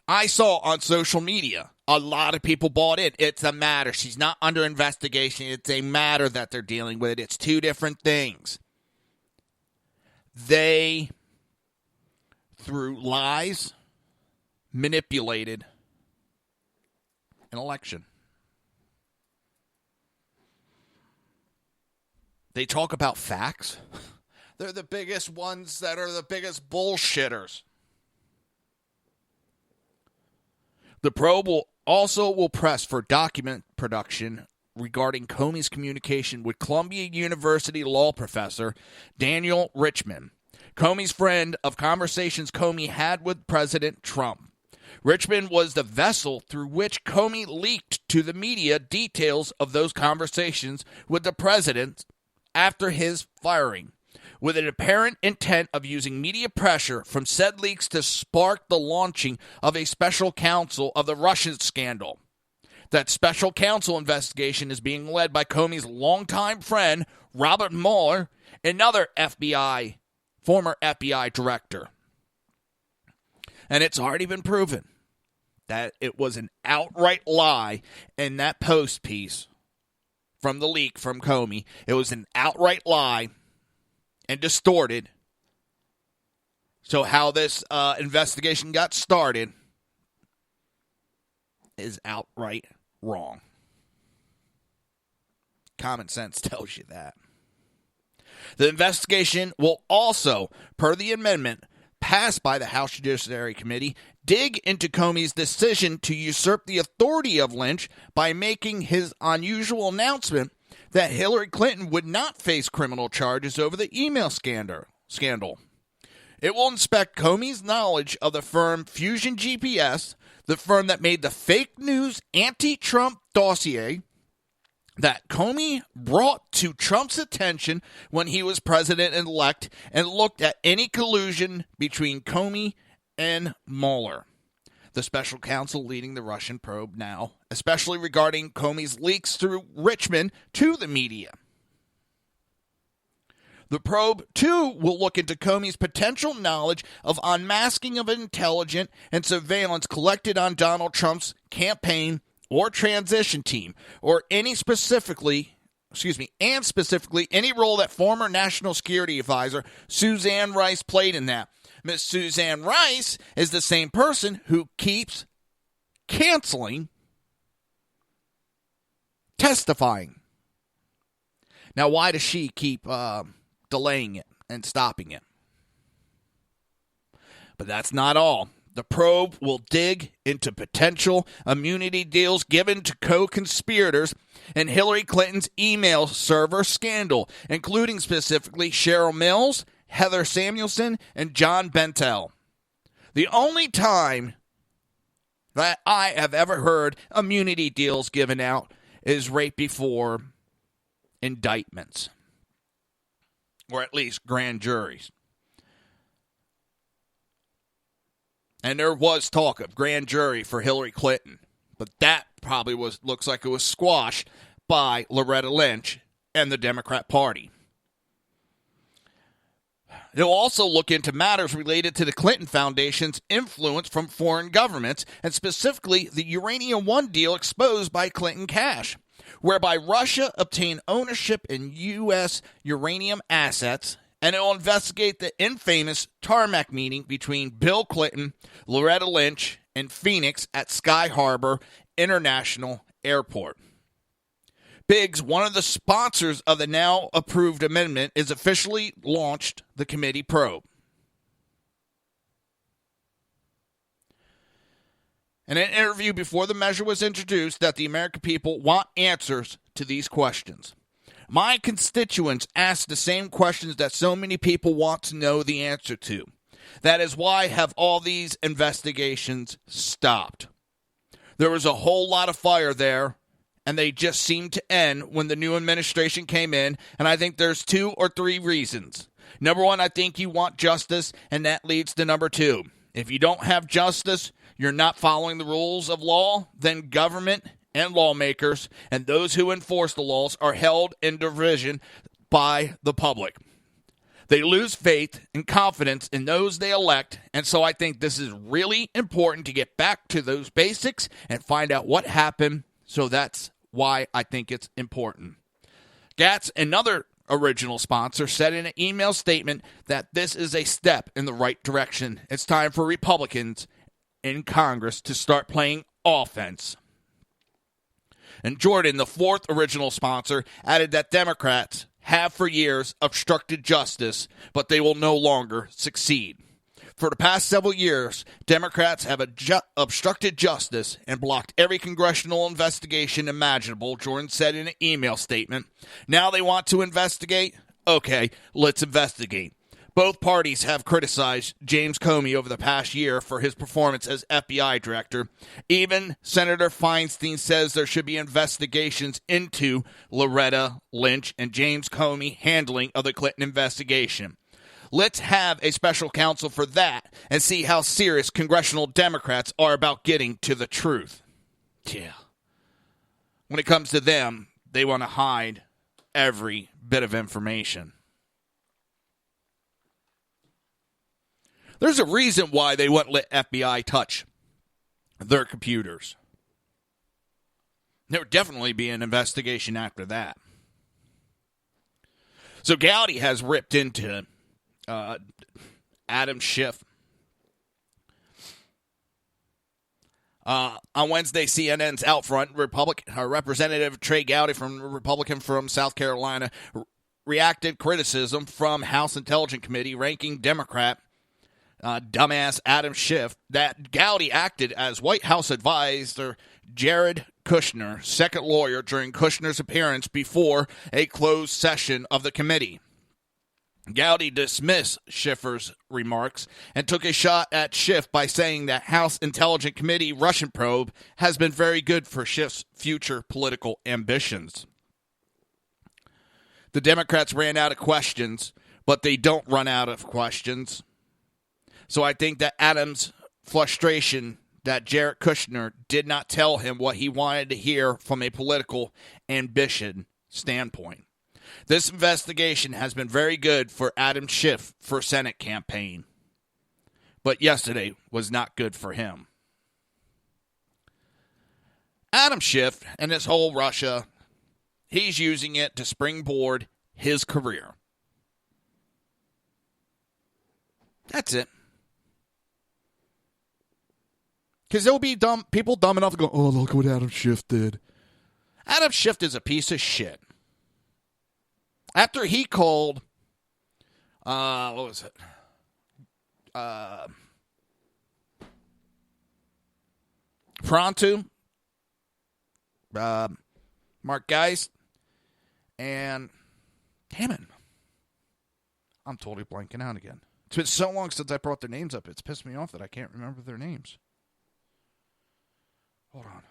I saw on social media a lot of people bought in. It's a matter. She's not under investigation. It's a matter that they're dealing with. It's two different things. They, through lies, manipulated an election. They talk about facts. They're the biggest ones that are the biggest bullshitters. The probe will press for document production regarding Comey's communication with Columbia University law professor Daniel Richman, Comey's friend of conversations Comey had with President Trump. Richman was the vessel through which Comey leaked to the media details of those conversations with the president after his firing, with an apparent intent of using media pressure from said leaks to spark the launching of a special counsel of the Russian scandal. That special counsel investigation is being led by Comey's longtime friend, Robert Mueller, another former FBI director. And it's already been proven that it was an outright lie in that Post piece from the leak from Comey. It was an outright lie and distorted. So how this investigation got started is outright wrong. Common sense tells you that. The investigation will also, per the amendment passed by the House Judiciary Committee, dig into Comey's decision to usurp the authority of Lynch by making his unusual announcement that Hillary Clinton would not face criminal charges over the email scandal. It will inspect Comey's knowledge of the firm Fusion GPS, the firm that made the fake news anti-Trump dossier that Comey brought to Trump's attention when he was president-elect, and looked at any collusion between Comey and Mueller, the special counsel leading the Russian probe now, especially regarding Comey's leaks through Richmond to the media. The probe, too, will look into Comey's potential knowledge of unmasking of intelligence and surveillance collected on Donald Trump's campaign or transition team, or specifically any role that former National Security Advisor Suzanne Rice played in that. Miss Suzanne Rice is the same person who keeps canceling testifying. Now, why does she keep delaying it and stopping it? But that's not all. The probe will dig into potential immunity deals given to co-conspirators in Hillary Clinton's email server scandal, including specifically Cheryl Mills, Heather Samuelson, and John Bentel. The only time that I have ever heard immunity deals given out is right before indictments, or at least grand juries. And there was talk of grand jury for Hillary Clinton, but that probably looks like it was squashed by Loretta Lynch and the Democrat Party. They'll also look into matters related to the Clinton Foundation's influence from foreign governments, and specifically the Uranium One deal exposed by Clinton cash, whereby Russia obtained ownership in U.S. uranium assets. And it will investigate the infamous tarmac meeting between Bill Clinton, Loretta Lynch, and Phoenix at Sky Harbor International Airport. Biggs, one of the sponsors of the now approved amendment, is officially launched the committee probe. In an interview before the measure was introduced, that the American people want answers to these questions. My constituents ask the same questions that so many people want to know the answer to. That is why have all these investigations stopped. There was a whole lot of fire there, and they just seemed to end when the new administration came in, and I think there's 2 or 3 reasons. Number 1, I think you want justice, and that leads to number 2. If you don't have justice, you're not following the rules of law, then government and lawmakers and those who enforce the laws are held in derision by the public. They lose faith and confidence in those they elect, and so I think this is really important to get back to those basics and find out what happened, so that's why I think it's important. Gatz, another original sponsor, said in an email statement that this is a step in the right direction. It's time for Republicans in Congress to start playing offense. And Jordan, the fourth original sponsor, added that Democrats have for years obstructed justice, but they will no longer succeed. For the past several years, Democrats have obstructed justice and blocked every congressional investigation imaginable, Jordan said in an email statement. Now they want to investigate? Okay, let's investigate. Both parties have criticized James Comey over the past year for his performance as FBI director. Even Senator Feinstein says there should be investigations into Loretta Lynch and James Comey handling of the Clinton investigation. Let's have a special counsel for that and see how serious congressional Democrats are about getting to the truth. Yeah. When it comes to them, they want to hide every bit of information. There's a reason why they wouldn't let FBI touch their computers. There would definitely be an investigation after that. So Gowdy has ripped into Adam Schiff. On Wednesday, CNN's Outfront Representative Trey Gowdy, Republican from South Carolina, reacted criticism from House Intelligence Committee ranking Democrat dumbass Adam Schiff that Gowdy acted as White House advisor Jared Kushner, second lawyer, during Kushner's appearance before a closed session of the committee. Gowdy dismissed Schiffer's remarks and took a shot at Schiff by saying that House Intelligence Committee Russian probe has been very good for Schiff's future political ambitions. The Democrats ran out of questions, but they don't run out of questions. So I think that Adam's frustration that Jared Kushner did not tell him what he wanted to hear from a political ambition standpoint. This investigation has been very good for Adam Schiff for Senate campaign, but yesterday was not good for him. Adam Schiff and this whole Russia, he's using it to springboard his career. That's it. Because there'll be people dumb enough to go, oh, look what Adam Schiff did. Adam Schiff is a piece of shit. After he called, what was it? Pronto, Mark Geist, and Hammond. I'm totally blanking out again. It's been so long since I brought their names up. It's pissed me off that I can't remember their names. Hold on.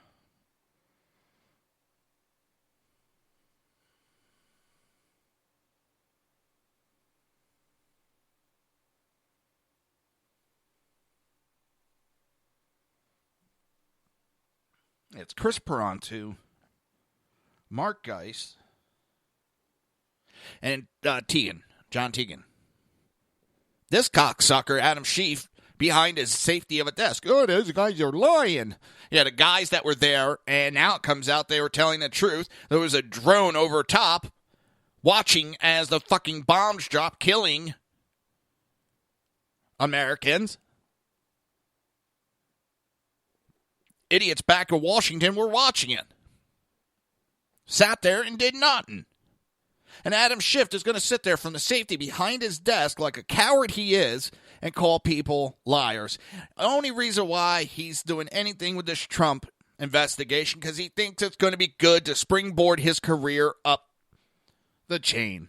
It's Chris Perantu, Mark Geist, and John Teagan. This cocksucker, Adam Schiff, behind his safety of a desk. Oh, those guys are lying. Yeah, the guys that were there, and now it comes out they were telling the truth. There was a drone over top watching as the fucking bombs dropped, killing Americans. Idiots back in Washington were watching it. Sat there and did nothing. And Adam Schiff is going to sit there from the safety behind his desk like a coward he is and call people liars. The only reason why he's doing anything with this Trump investigation because he thinks it's going to be good to springboard his career up the chain.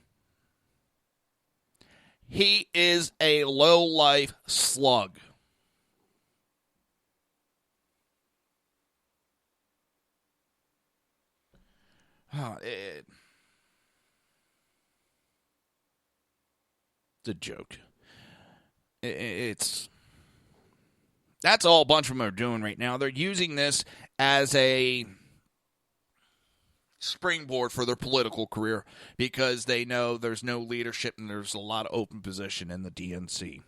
He is a low-life slug. It's a joke. That's all a bunch of them are doing right now. They're using this as a springboard for their political career because they know there's no leadership and there's a lot of open position in the DNC.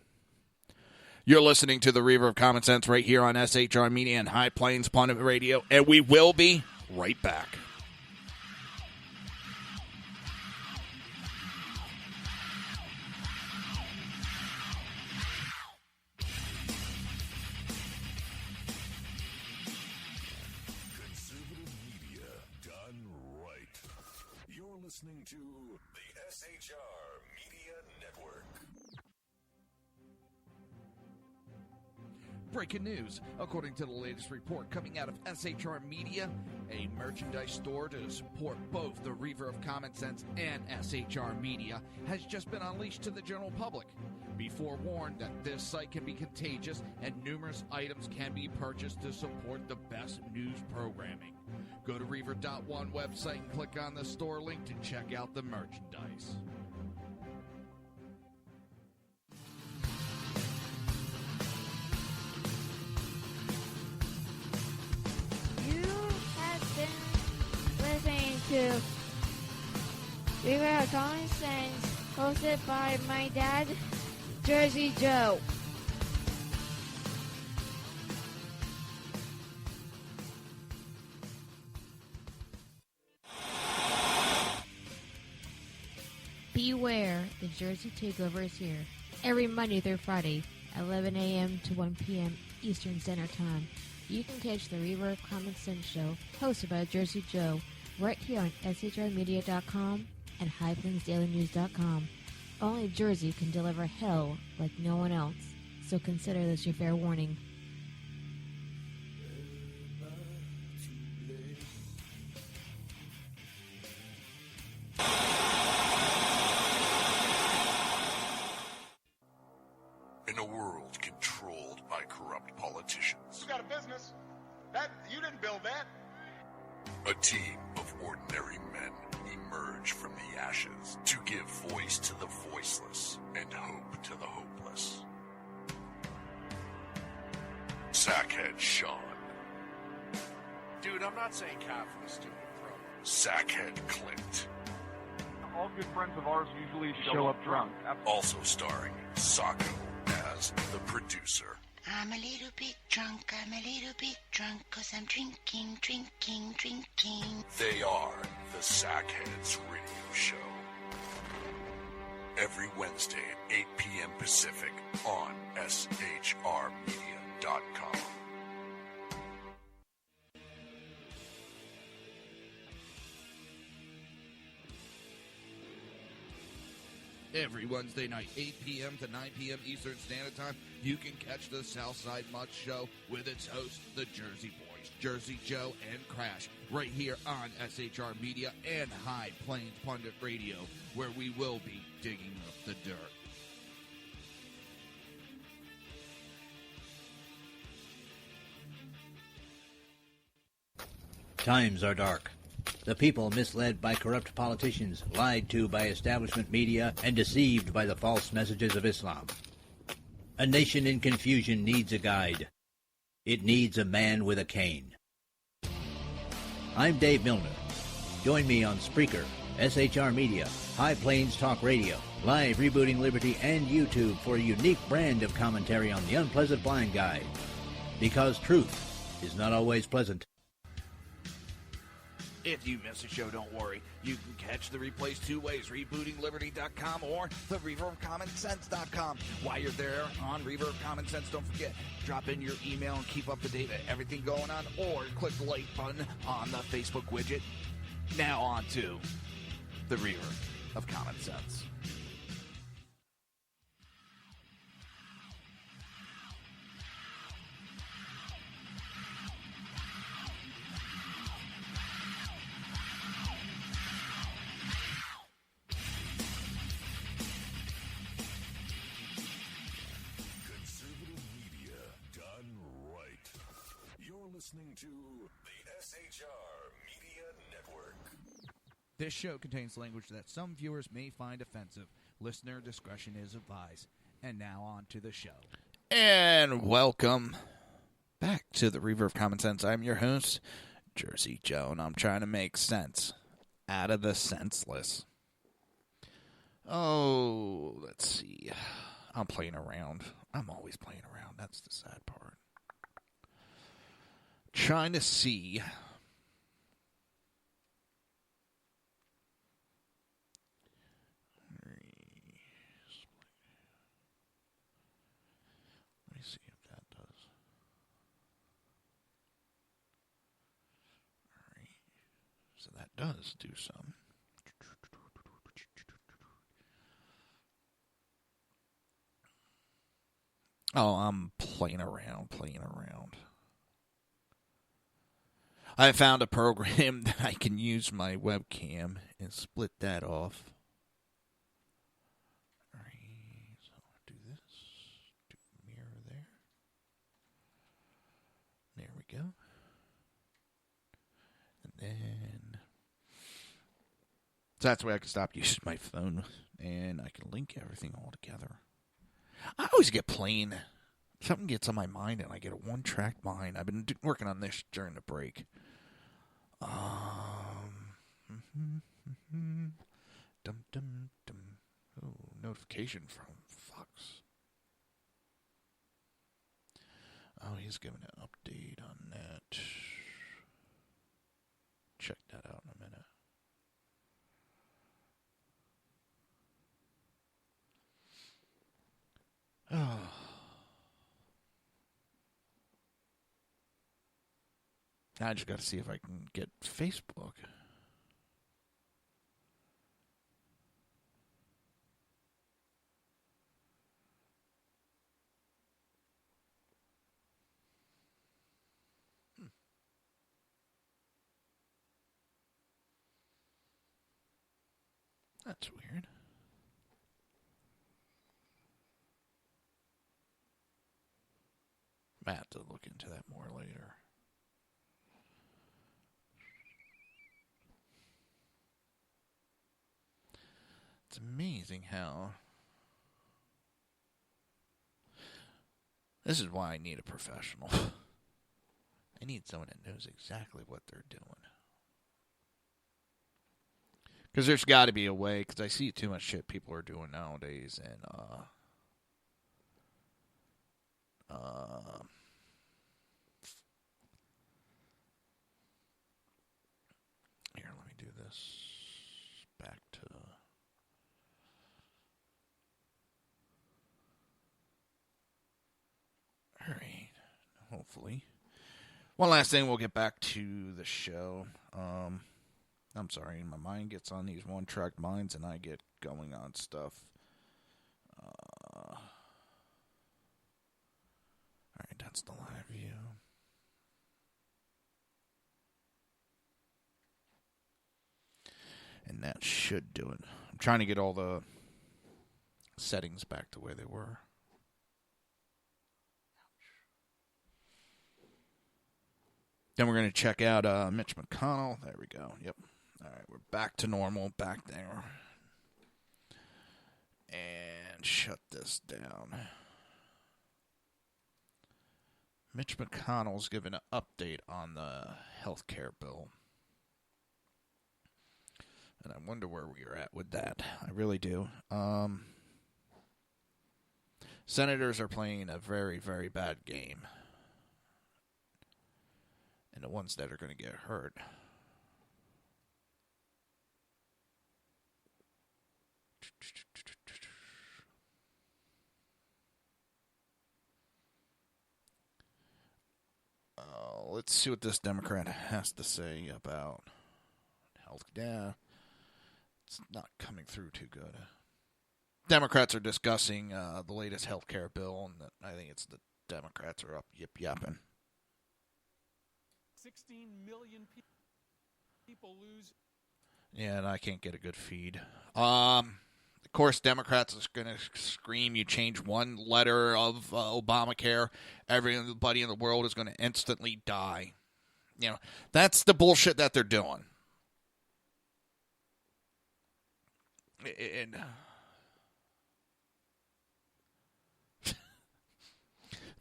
You're listening to the Reaver of Common Sense right here on SHR Media and High Plains Pundit Radio, and we will be right back. Listening to the SHR Media Network. Breaking news. According to the latest report coming out of SHR Media, a merchandise store to support both the Reaver of Common Sense and SHR Media has just been unleashed to the general public. Be forewarned that this site can be contagious and numerous items can be purchased to support the best news programming. Go to Reaver.one website and click on the store link to check out the merchandise. You have been listening to Reaver of Common Sense, hosted by my dad, Jersey Joe. Beware, the Jersey Takeover is here. Every Monday through Friday, 11 a.m. to 1 p.m. Eastern Standard Time. You can catch the Reaver of Common Sense show, hosted by Jersey Joe, right here on shrmedia.com and highplainsdailynews.com. Only Jersey can deliver hell like no one else, so consider this your fair warning. In a world controlled by corrupt politicians, You got a business. That you didn't build that. a team of ordinary men emerge from the ashes to give voice to the voiceless and hope to the hopeless. Sackhead Sean, Dude, I'm not saying cop for the stupid pro. Sackhead Clint, All good friends of ours usually show up drunk. also starring Sacco as the producer. I'm a little bit drunk, I'm a little bit drunk, 'cause I'm drinking, drinking, drinking. They are the Sackheads Radio Show. Every Wednesday at 8 p.m. Pacific on shrmedia.com. Every Wednesday night, 8 p.m. to 9 p.m. Eastern Standard Time, you can catch the Southside Mutt Show with its hosts, the Jersey Boys, Jersey Joe and Crash, right here on SHR Media and High Plains Pundit Radio, where we will be digging up the dirt. Times are dark. The people misled by corrupt politicians, lied to by establishment media, and deceived by the false messages of Islam. A nation in confusion needs a guide. It needs a man with a cane. I'm Dave Milner. Join me on Spreaker, SHR Media, High Plains Talk Radio, Live Rebooting Liberty, and YouTube for a unique brand of commentary on the unpleasant blind guide. Because truth is not always pleasant. If you miss a show, don't worry. You can catch the replays two ways, rebootingliberty.com or the reaverofcommonsense.com. While you're there on Reaver of Common Sense, don't forget, drop in your email and keep up to date with everything going on, or click the like button on the Facebook widget. Now on to the Reaver of Common Sense. Listening to the SHR Media Network. This show contains language that some viewers may find offensive. Listener discretion is advised. And now on to the show. And welcome back to the Reaver of Common Sense. I'm your host, Jersey Joe, and I'm trying to make sense out of the senseless. Oh, let's see. I'm playing around. I'm always playing around. That's the sad part. Trying to see. Let me see if that does. All right. So that does do some. Oh, I'm playing around. I found a program that I can use my webcam and split that off. All right, so I'll do this. Do mirror there. There we go. And then, so that's why I can stop using my phone and I can link everything all together. I always get plain. Something gets on my mind and I get a one-track mind. I've been working on this during the break. Dum dum dum. Oh, notification from Fox. Oh, he's giving an update on that. Check that out in a minute. Oh. I just got to see if I can get Facebook. That's weird. I have to look into that more later. It's amazing how... This is why I need a professional. I need someone that knows exactly what they're doing. Because there's got to be a way, because I see too much shit people are doing nowadays, and here, let me do this. Back to... All right, hopefully. One last thing, we'll get back to the show. I'm sorry, my mind gets on these one-track minds, and I get going on stuff. All right, that's the live view. And that should do it. I'm trying to get all the settings back to where they were. Then we're going to check out Mitch McConnell. There we go. Yep. All right, we're back to normal, back there. And shut this down. Mitch McConnell's giving an update on the health care bill. And I wonder where we're at with that. I really do. Senators are playing a very, very bad game. And the ones that are going to get hurt. Let's see what this Democrat has to say about health. Yeah, it's not coming through too good. Democrats are discussing the latest health care bill, and I think it's the Democrats are up yip-yapping. 16 million people lose. Yeah, and I can't get a good feed. Of course, Democrats are going to scream, you change one letter of Obamacare, everybody in the world is going to instantly die. You know, that's the bullshit that they're doing. And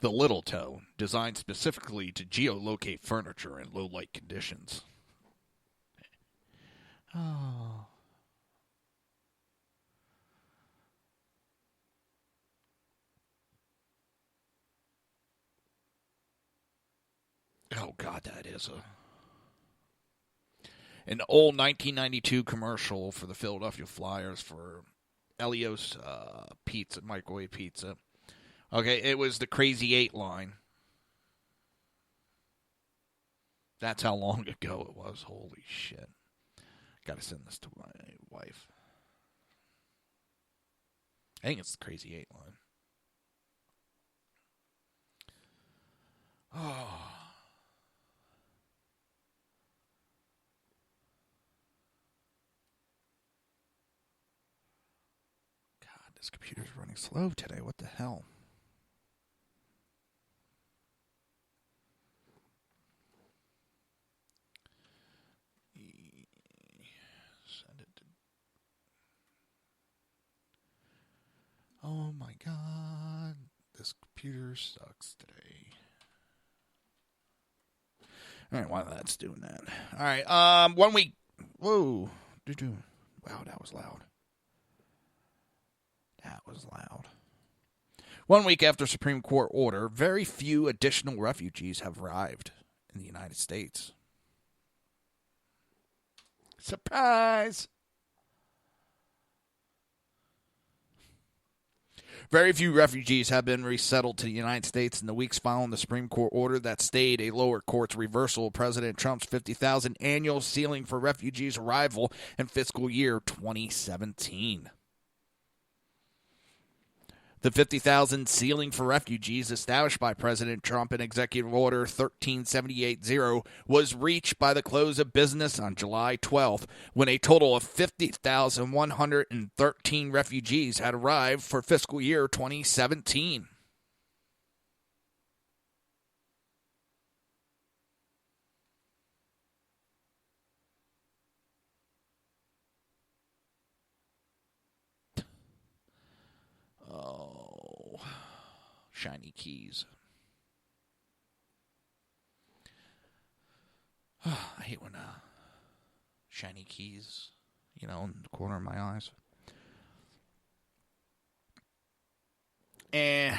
the little toe, designed specifically to geolocate furniture in low light conditions. Oh. Oh, God, that is an old 1992 commercial for the Philadelphia Flyers for Elio's pizza, microwave pizza. Okay, it was the Crazy 8 line. That's how long ago it was. Holy shit. Got to send this to my wife. I think it's the Crazy 8 line. Oh. God, this computer's running slow today. What the hell? Send it to... Oh my God. This computer sucks today. All right, while that's doing that. All right, 1 week. Whoa. Wow, that was loud. That was loud. 1 week after Supreme Court order, very few additional refugees have arrived in the United States. Surprise! Very few refugees have been resettled to the United States in the weeks following the Supreme Court order that stayed a lower court's reversal of President Trump's 50,000 annual ceiling for refugees' arrival in fiscal year 2017. The 50,000 ceiling for refugees established by President Trump in Executive Order 13780 was reached by the close of business on July 12th, when a total of 50,113 refugees had arrived for fiscal year 2017. Oh, shiny keys. I hate when shiny keys, in the corner of my eyes. And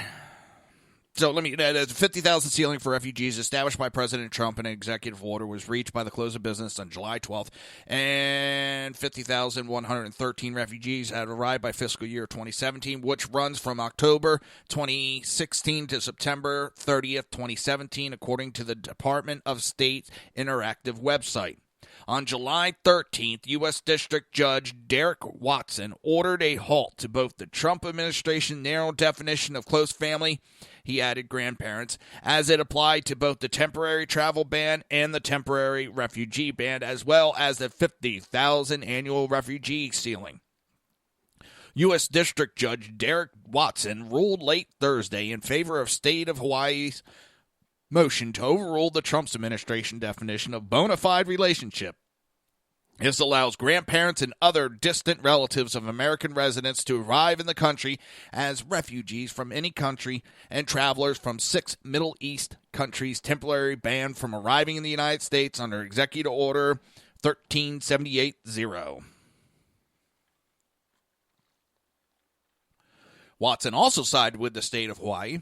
so the 50,000 ceiling for refugees established by President Trump in an executive order was reached by the close of business on July 12th, and 50,113 refugees had arrived by fiscal year 2017, which runs from October 2016 to September 30th, 2017, according to the Department of State Interactive website. On July 13th, U.S. District Judge Derek Watson ordered a halt to both the Trump administration's narrow definition of close family, he added grandparents, as it applied to both the temporary travel ban and the temporary refugee ban, as well as the 50,000 annual refugee ceiling. U.S. District Judge Derek Watson ruled late Thursday in favor of State of Hawaii's motion to overrule the Trump administration definition of bona fide relationship. This allows grandparents and other distant relatives of American residents to arrive in the country as refugees from any country and travelers from 6 Middle East countries temporarily banned from arriving in the United States under Executive Order 13780. Watson also sided with the state of Hawaii,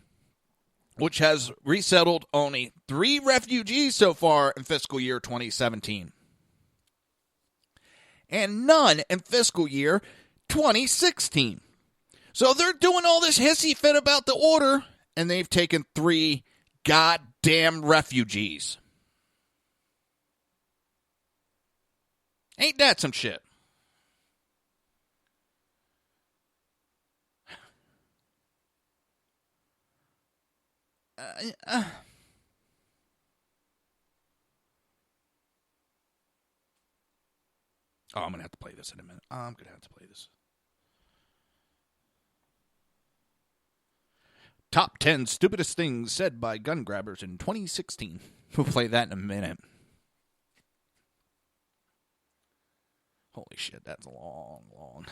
which has resettled only 3 refugees so far in fiscal year 2017. And none in fiscal year 2016. So they're doing all this hissy fit about the order, and they've taken 3 goddamn refugees. Ain't that some shit? Oh, I'm going to have to play this in a minute. Top 10 stupidest things said by gun grabbers in 2016. We'll play that in a minute. Holy shit, that's long.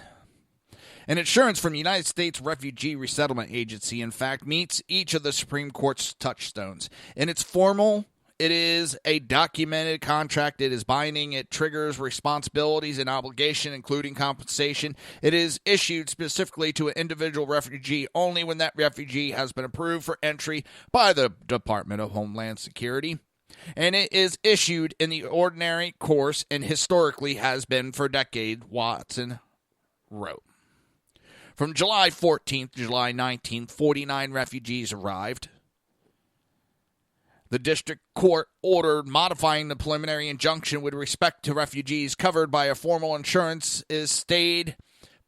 An insurance from United States Refugee Resettlement Agency, in fact, meets each of the Supreme Court's touchstones. In its formal, it is a documented contract. It is binding. It triggers responsibilities and obligation, including compensation. It is issued specifically to an individual refugee only when that refugee has been approved for entry by the Department of Homeland Security. and it is issued in the ordinary course and historically has been for decades, Watson wrote. From July 14th to July 19th, 49 refugees arrived. The district court ordered modifying the preliminary injunction with respect to refugees covered by a formal insurance is stayed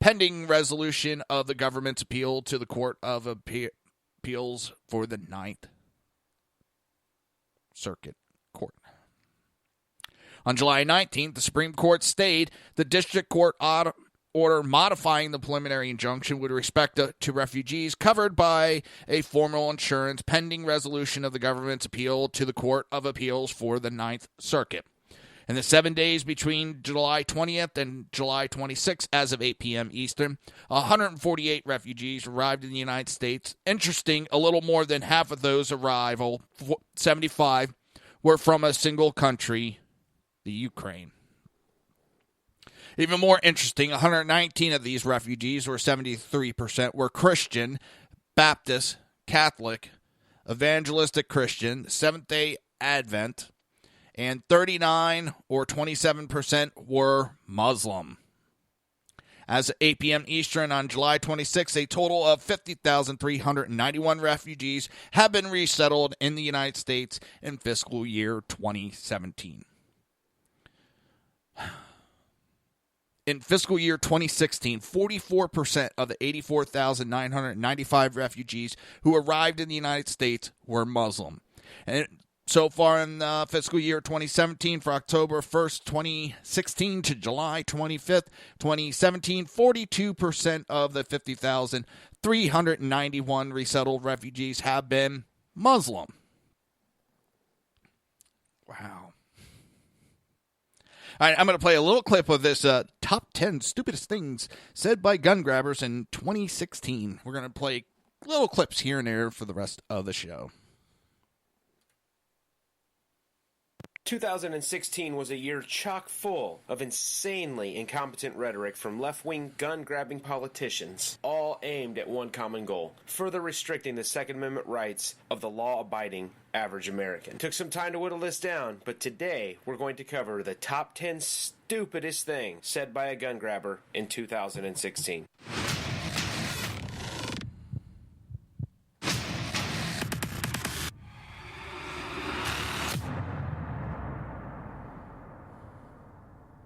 pending resolution of the government's appeal to the Court of Appeals for the Ninth Circuit Court. On July 19th, the Supreme Court stayed the district court order modifying the preliminary injunction with respect to refugees covered by a formal insurance pending resolution of the government's appeal to the Court of Appeals for the Ninth Circuit. In the 7 days between July 20th and July 26th, as of 8 p.m. Eastern, 148 refugees arrived in the United States. Interesting, a little more than half of those arrival, 75, were from a single country, the Ukraine. Even more interesting, 119 of these refugees, or 73%, were Christian, Baptist, Catholic, Evangelistic Christian, Seventh-day Advent, and 39, or 27%, were Muslim. As of 8 p.m. Eastern on July 26, a total of 50,391 refugees have been resettled in the United States in fiscal year 2017. In fiscal year 2016, 44% of the 84,995 refugees who arrived in the United States were Muslim. And so far in fiscal year 2017, for October 1st, 2016 to July 25th, 2017, 42% of the 50,391 resettled refugees have been Muslim. Wow. All right, I'm going to play a little clip of this top 10 stupidest things said by gun grabbers in 2016. We're going to play little clips here and there for the rest of the show. 2016 was a year chock full of insanely incompetent rhetoric from left-wing gun-grabbing politicians, all aimed at one common goal: further restricting the Second Amendment rights of the law-abiding average American. Took some time to whittle this down, but today we're going to cover the top 10 stupidest things said by a gun grabber in 2016.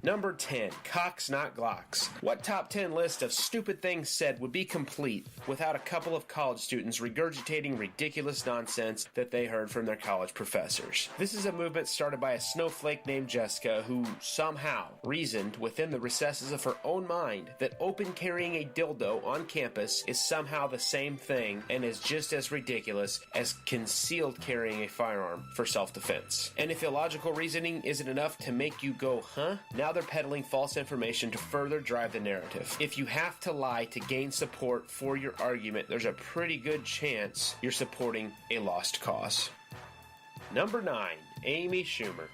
Number 10, Cocks Not Glocks. What top 10 list of stupid things said would be complete without a couple of college students regurgitating ridiculous nonsense that they heard from their college professors? This is a movement started by a snowflake named Jessica who somehow reasoned within the recesses of her own mind that open carrying a dildo on campus is somehow the same thing and is just as ridiculous as concealed carrying a firearm for self-defense. And if illogical reasoning isn't enough to make you go, huh? Now they're peddling false information to further drive the narrative. If you have to lie to gain support for your argument, there's a pretty good chance you're supporting a lost cause. Number 9, Amy Schumer.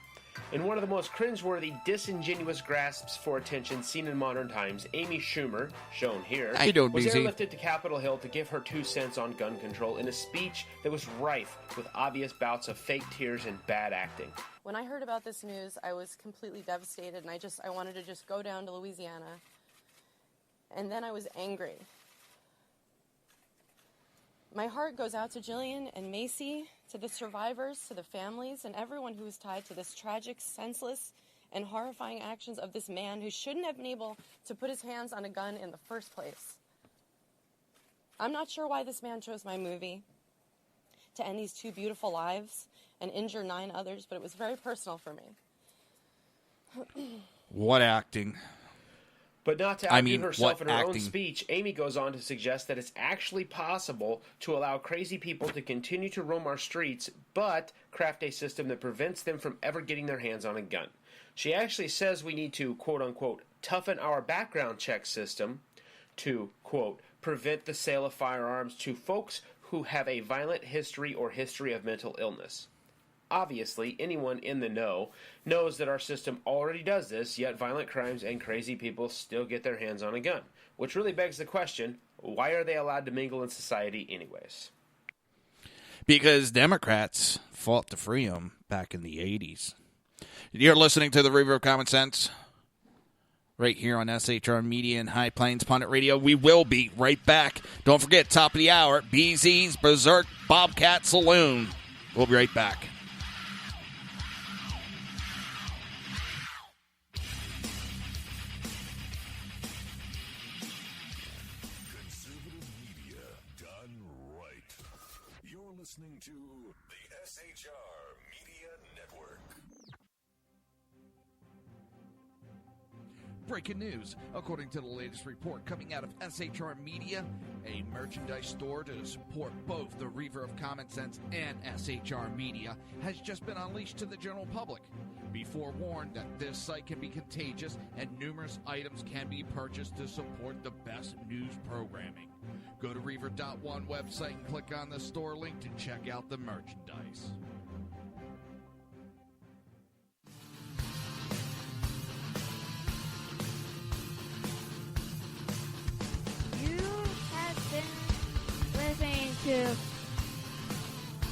In one of the most cringeworthy, disingenuous grasps for attention seen in modern times, Amy Schumer, shown here, was airlifted to Capitol Hill to give her 2 cents on gun control in a speech that was rife with obvious bouts of fake tears and bad acting. When I heard about this news, I was completely devastated, and I wanted to just go down to Louisiana. And then I was angry. My heart goes out to Jillian and Macy, to the survivors, to the families, and everyone who is tied to this tragic, senseless, and horrifying actions of this man who shouldn't have been able to put his hands on a gun in the first place. I'm not sure why this man chose my movie to end these 2 beautiful lives and injure 9 others, but it was very personal for me. What acting. But not to outdo herself in her own speech, Amy goes on to suggest that it's actually possible to allow crazy people to continue to roam our streets, but craft a system that prevents them from ever getting their hands on a gun. She actually says we need to, quote-unquote, toughen our background check system to, quote, prevent the sale of firearms to folks who have a violent history or history of mental illness. Obviously, anyone in the know knows that our system already does this, yet violent crimes and crazy people still get their hands on a gun. Which really begs the question, why are they allowed to mingle in society anyways? because Democrats fought to free them back in the 80s. You're listening to the Reaver of Common Sense right here on SHR Media and High Plains Pundit Radio. We will be right back. Don't forget, top of the hour, BZ's Berserk Bobcat Saloon. We'll be right back. Listening to the SHR Media Network. Breaking news. According to the latest report coming out of SHR Media, a merchandise store to support both the Reaver of Common Sense and SHR Media has just been unleashed to the general public. Be forewarned that this site can be contagious and numerous items can be purchased to support the best news programming. Go to Reaver.one website and click on the store link to check out the merchandise. You have been listening to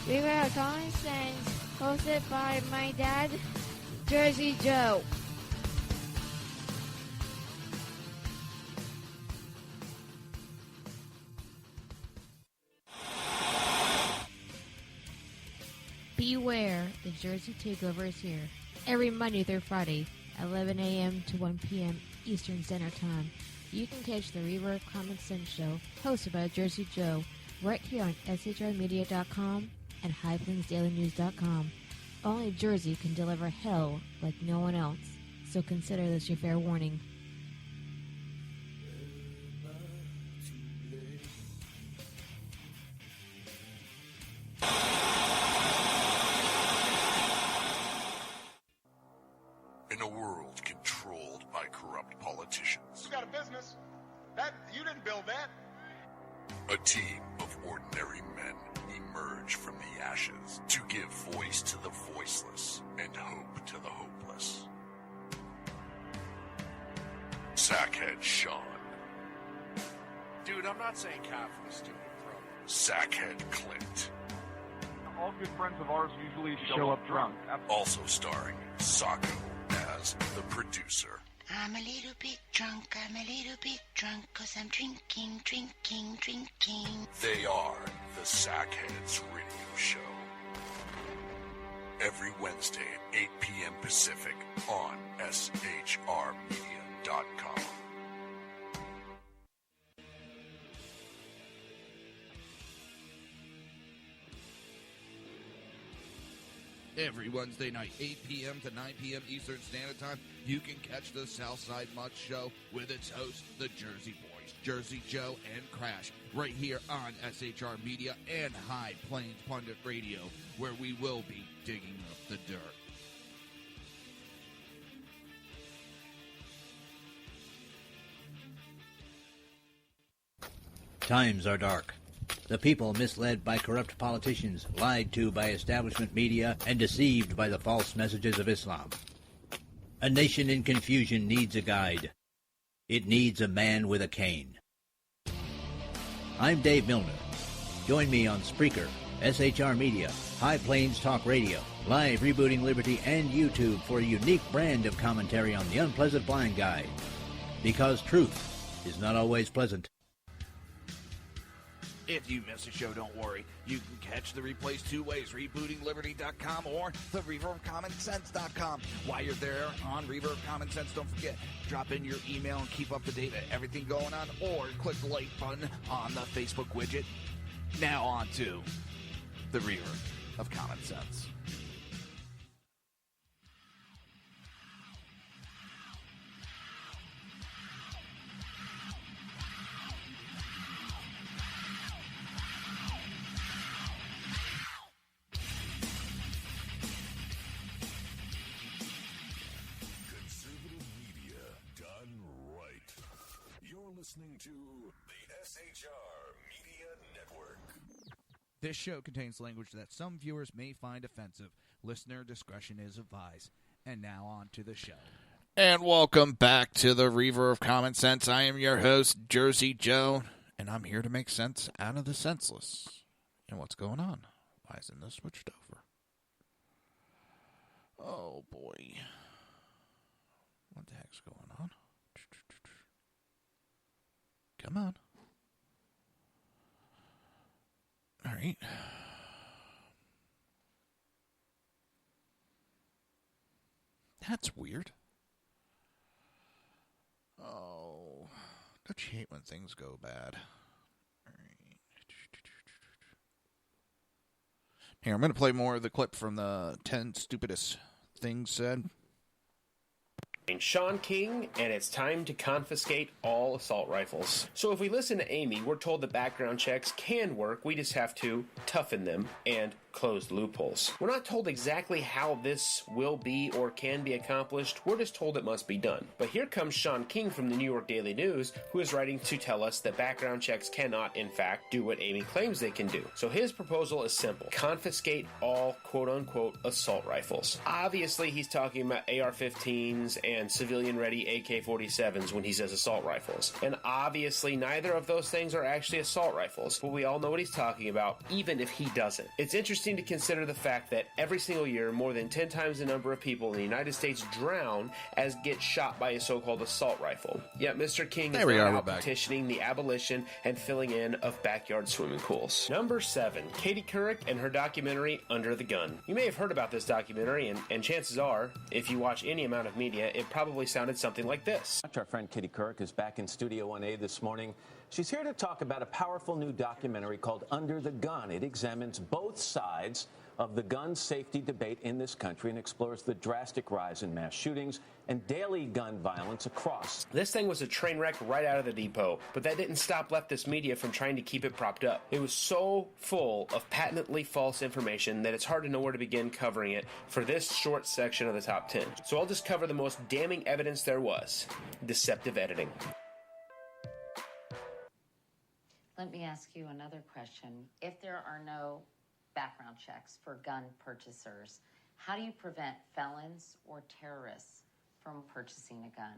Reaver of Common Sense, hosted by my dad, Jersey Joe. Beware, the Jersey Takeover is here. Every Monday through Friday, 11 a.m. to 1 p.m. Eastern Standard Time. You can catch the Reaver of Common Sense show, hosted by Jersey Joe, right here on SHRmedia.com and HighPlainsDailyNews.com. Only Jersey can deliver hell like no one else, so consider this your fair warning. In a world controlled by corrupt politicians, You got a business. That you didn't build that. a team of ordinary men emerge from the ashes to give voice to the voiceless and hope to the hopeless. Sackhead Sean, Dude, I'm not saying confidence, stupid pro. Sackhead Clint, All good friends of ours usually show up drunk. also starring Sacco as the producer. I'm a little bit drunk, I'm a little bit drunk, 'cause I'm drinking, drinking, drinking. They are the Sackheads Radio Show. Every Wednesday at 8 p.m. Pacific on SHRmedia.com. Every Wednesday night, 8 p.m. to 9 p.m. Eastern Standard Time, you can catch the Southside Mutt Show with its hosts, the Jersey Boys, Jersey Joe and Crash, right here on SHR Media and High Plains Pundit Radio, where we will be digging up the dirt. Times are dark. The people misled by corrupt politicians, lied to by establishment media, and deceived by the false messages of Islam. A nation in confusion needs a guide. It needs a man with a cane. I'm Dave Milner. Join me on Spreaker, SHR Media, High Plains Talk Radio, Live Rebooting Liberty, and YouTube for a unique brand of commentary on the unpleasant blind guy. Because truth is not always pleasant. If you miss a show, don't worry. You can catch the replays two ways, rebootingliberty.com or the reaverofcommonsense.com. While you're there on Reaver of Common Sense, don't forget, drop in your email and keep up to date with everything going on, or click the like button on the Facebook widget. Now on to the Reaver of Common Sense. Listening to the SHR Media Network. This show contains language that some viewers may find offensive. Listener discretion is advised. And now on to the show. And welcome back to the Reaver of Common Sense. I am your host, Jersey Joe, and I'm here to make sense out of the senseless. And what's going on? Why isn't this switched over? Oh, boy. What the heck's going on? Come on. All right. That's weird. Oh, don't you hate when things go bad? All right. Here, I'm going to play more of the clip from the 10 stupidest things said. Sean King, and it's time to confiscate all assault rifles. So if we listen to Amy, we're told that background checks can work. We just have to toughen them and close loopholes. We're not told exactly how this will be or can be accomplished. We're just told it must be done. But here comes Sean King from the New York Daily News, who is writing to tell us that background checks cannot, in fact, do what Amy claims they can do. So his proposal is simple. Confiscate all quote-unquote assault rifles. Obviously, he's talking about AR-15s and civilian-ready AK-47s when he says assault rifles. And obviously, neither of those things are actually assault rifles, but we all know what he's talking about, even if he doesn't. It's interesting to consider the fact that every single year, more than 10 times the number of people in the United States drown as get shot by a so-called assault rifle. Yet Mr. King is now out petitioning the abolition and filling in of backyard swimming pools. Number 7, Katie Couric and her documentary, Under the Gun. You may have heard about this documentary, and chances are, if you watch any amount of media, it probably sounded something like this. Our friend Katie Couric is back in Studio 1A this morning. She's here to talk about a powerful new documentary called Under the Gun. It examines both sides of the gun safety debate in this country and explores the drastic rise in mass shootings and daily gun violence across. This thing was a train wreck right out of the depot, but that didn't stop leftist media from trying to keep it propped up. It was so full of patently false information that it's hard to know where to begin covering it for this short section of the top 10. So I'll just cover the most damning evidence there was: deceptive editing. Let me ask you another question. If there are no background checks for gun purchasers, how do you prevent felons or terrorists from purchasing a gun?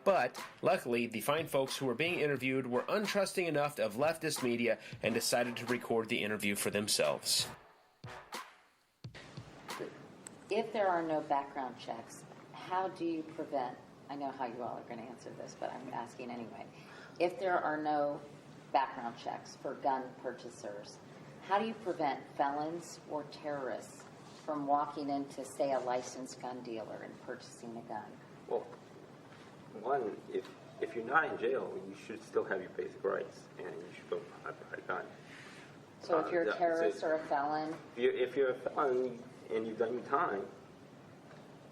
But, luckily, the fine folks who were being interviewed were untrusting enough of leftist media and decided to record the interview for themselves. If there are no background checks, how do you prevent, I know how you all are going to answer this, but I'm asking anyway. If there are no background checks for gun purchasers, how do you prevent felons or terrorists from walking into, say, a licensed gun dealer and purchasing a gun? Well, one, if you're not in jail, you should still have your basic rights, and you should go buy a gun. So if you're a terrorist or a felon? If you're a felon and you've done your time,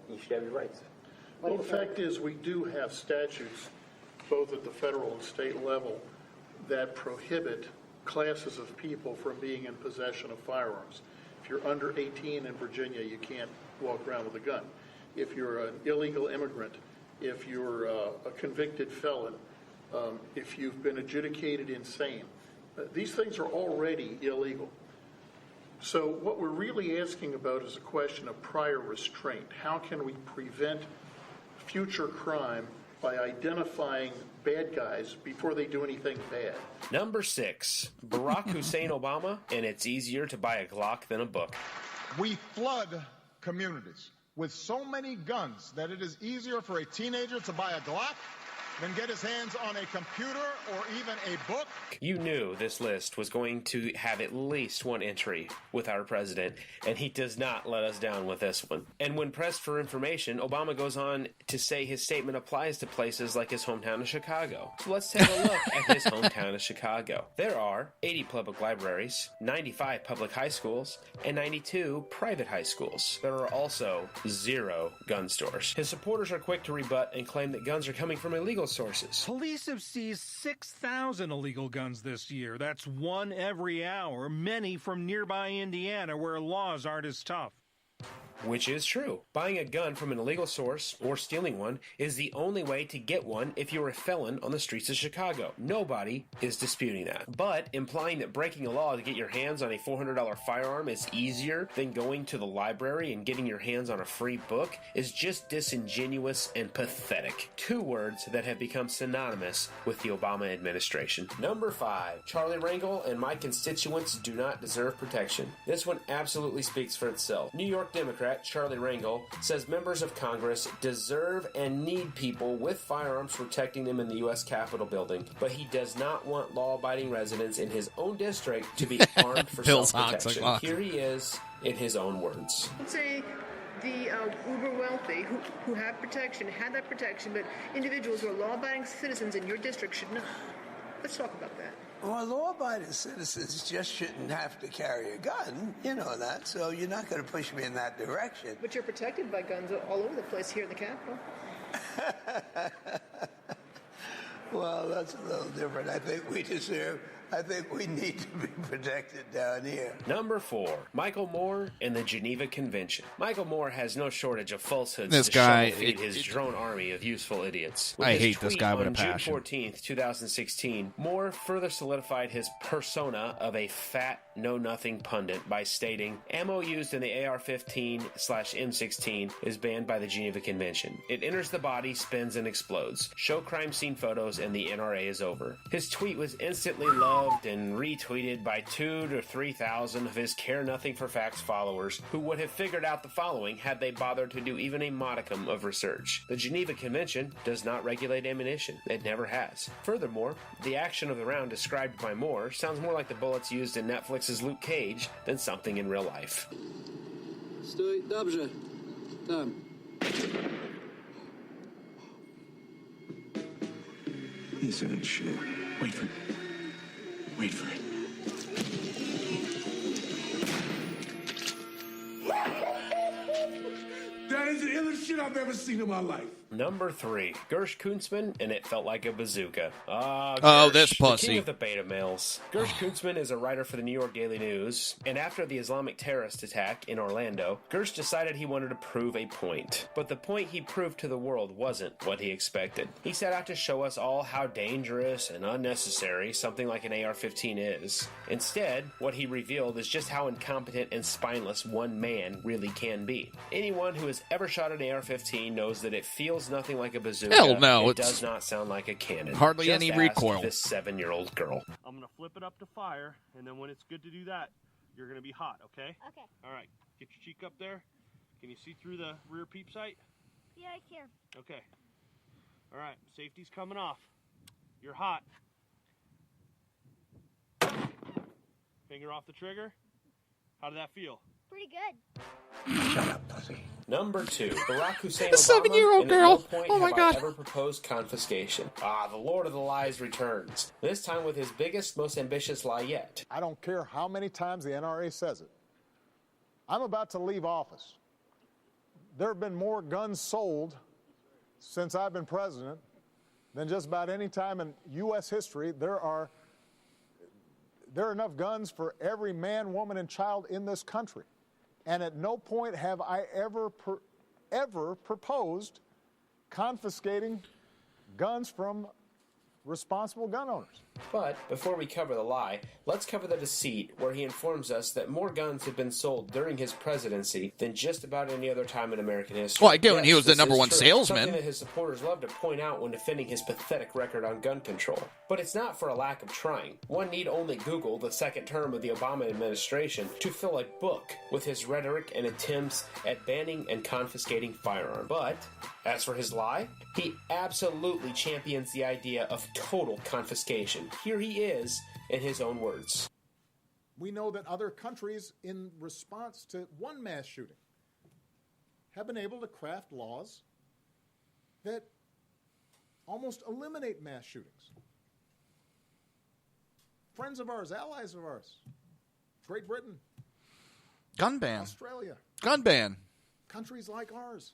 you should have your rights. Well, the fact is we do have statutes, both at the federal and state level, that prohibit classes of people from being in possession of firearms. If you're under 18 in Virginia, you can't walk around with a gun. If you're an illegal immigrant, if you're a convicted felon, if you've been adjudicated insane, these things are already illegal. So what we're really asking about is a question of prior restraint. How can we prevent future crime by identifying bad guys before they do anything bad? Number 6, Barack Hussein Obama, and it's easier to buy a Glock than a book. We flood communities with so many guns that it is easier for a teenager to buy a Glock than get his hands on a computer or even a book. You knew this list was going to have at least one entry with our president, and he does not let us down with this one. And when pressed for information, Obama goes on to say his statement applies to places like his hometown of Chicago. So let's take a look at his hometown of Chicago. There are 80 public libraries, 95 public high schools, and 92 private high schools. There are also 0 gun stores. His supporters are quick to rebut and claim that guns are coming from illegal sources. Police have seized 6,000 illegal guns this year. That's one every hour, many from nearby Indiana where laws aren't as tough. Which is true. Buying a gun from an illegal source or stealing one is the only way to get one if you're a felon on the streets of Chicago. Nobody is disputing that. But implying that breaking a law to get your hands on a $400 firearm is easier than going to the library and getting your hands on a free book is just disingenuous and pathetic. Two words that have become synonymous with the Obama administration. Number 5. Charlie Rangel and my constituents do not deserve protection. This one absolutely speaks for itself. New York Democrat Charlie Rangel says members of Congress deserve and need people with firearms protecting them in the U.S. Capitol building, but he does not want law-abiding residents in his own district to be armed for self-protection. Here he is in his own words. Let's say the uber wealthy who have protection, had that protection, but individuals who are law-abiding citizens in your district should not. Let's talk about that. Well, law-abiding citizens just shouldn't have to carry a gun. You know that, so you're not going to push me in that direction. But you're protected by guns all over the place here in the Capitol. Well, that's a little different. I think we need to be protected down here. Number 4, Michael Moore and the Geneva Convention. Michael Moore has no shortage of falsehoods this to guy, feed his drone army of useful idiots. With I his hate this tweet guy with a on June passion. 14th, 2016, Moore further solidified his persona of a fat, know-nothing pundit by stating, ammo used in the AR-15/M16 is banned by the Geneva Convention. It enters the body, spins, and explodes. Show crime scene photos and the NRA is over. His tweet was instantly loved and retweeted by 2,000 to 3,000 of his care-nothing-for-facts followers who would have figured out the following had they bothered to do even a modicum of research. The Geneva Convention does not regulate ammunition. It never has. Furthermore, the action of the round described by Moore sounds more like the bullets used in Netflix's Luke Cage than something in real life. Stój, dobrze. Tam. This ain't shit. Wait for it. Wait for it. That is the illest shit I've ever seen in my life. Number 3, Gersh Kuntzman, and it felt like a bazooka. Oh, this The pussy. king of the beta males. Gersh Kuntzman is a writer for the New York Daily News, and after the Islamic terrorist attack in Orlando, Gersh decided he wanted to prove a point. But the point he proved to the world wasn't what he expected. He set out to show us all how dangerous and unnecessary something like an AR-15 is. Instead, what he revealed is just how incompetent and spineless one man really can be. Anyone who has ever shot an AR-15 knows that it feels nothing like a bazooka. Hell no, it it's does not sound like a cannon. hardly Just any ask recoil. This 7-year-old girl. I'm going to flip it up to fire, and then when it's good to do that, you're going to be hot, okay? Okay. All right. Get your cheek up there. Can you see through the rear peep sight? Yeah, I can. Okay. All right. Safety's coming off. You're hot. Finger off the trigger. How did that feel? Pretty good. Shut up, pussy. Number 2, Barack Hussein A Obama. 7-year-old and at girl. no point Oh my have God. I ever proposed confiscation. The Lord of the Lies returns. This time with his biggest, most ambitious lie yet. I don't care how many times the NRA says it. I'm about to leave office. There have been more guns sold since I've been president than just about any time in U.S. history. There are enough guns for every man, woman, and child in this country. And at no point have I ever proposed confiscating guns from responsible gun owners. But before we cover the lie, let's cover the deceit where he informs us that more guns have been sold during his presidency than just about any other time in American history. Well, I get when he was the this number is one true. salesman. Something that his supporters love to point out when defending his pathetic record on gun control. But it's not for a lack of trying. One need only Google the second term of the Obama administration to fill a book with his rhetoric and attempts at banning and confiscating firearms. But as for his lie, he absolutely champions the idea of total confiscation. Here he is in his own words. We know that other countries, in response to one mass shooting, have been able to craft laws that almost eliminate mass shootings. Friends of ours, allies of ours, Great Britain, Gun ban. Australia, Gun ban. countries like ours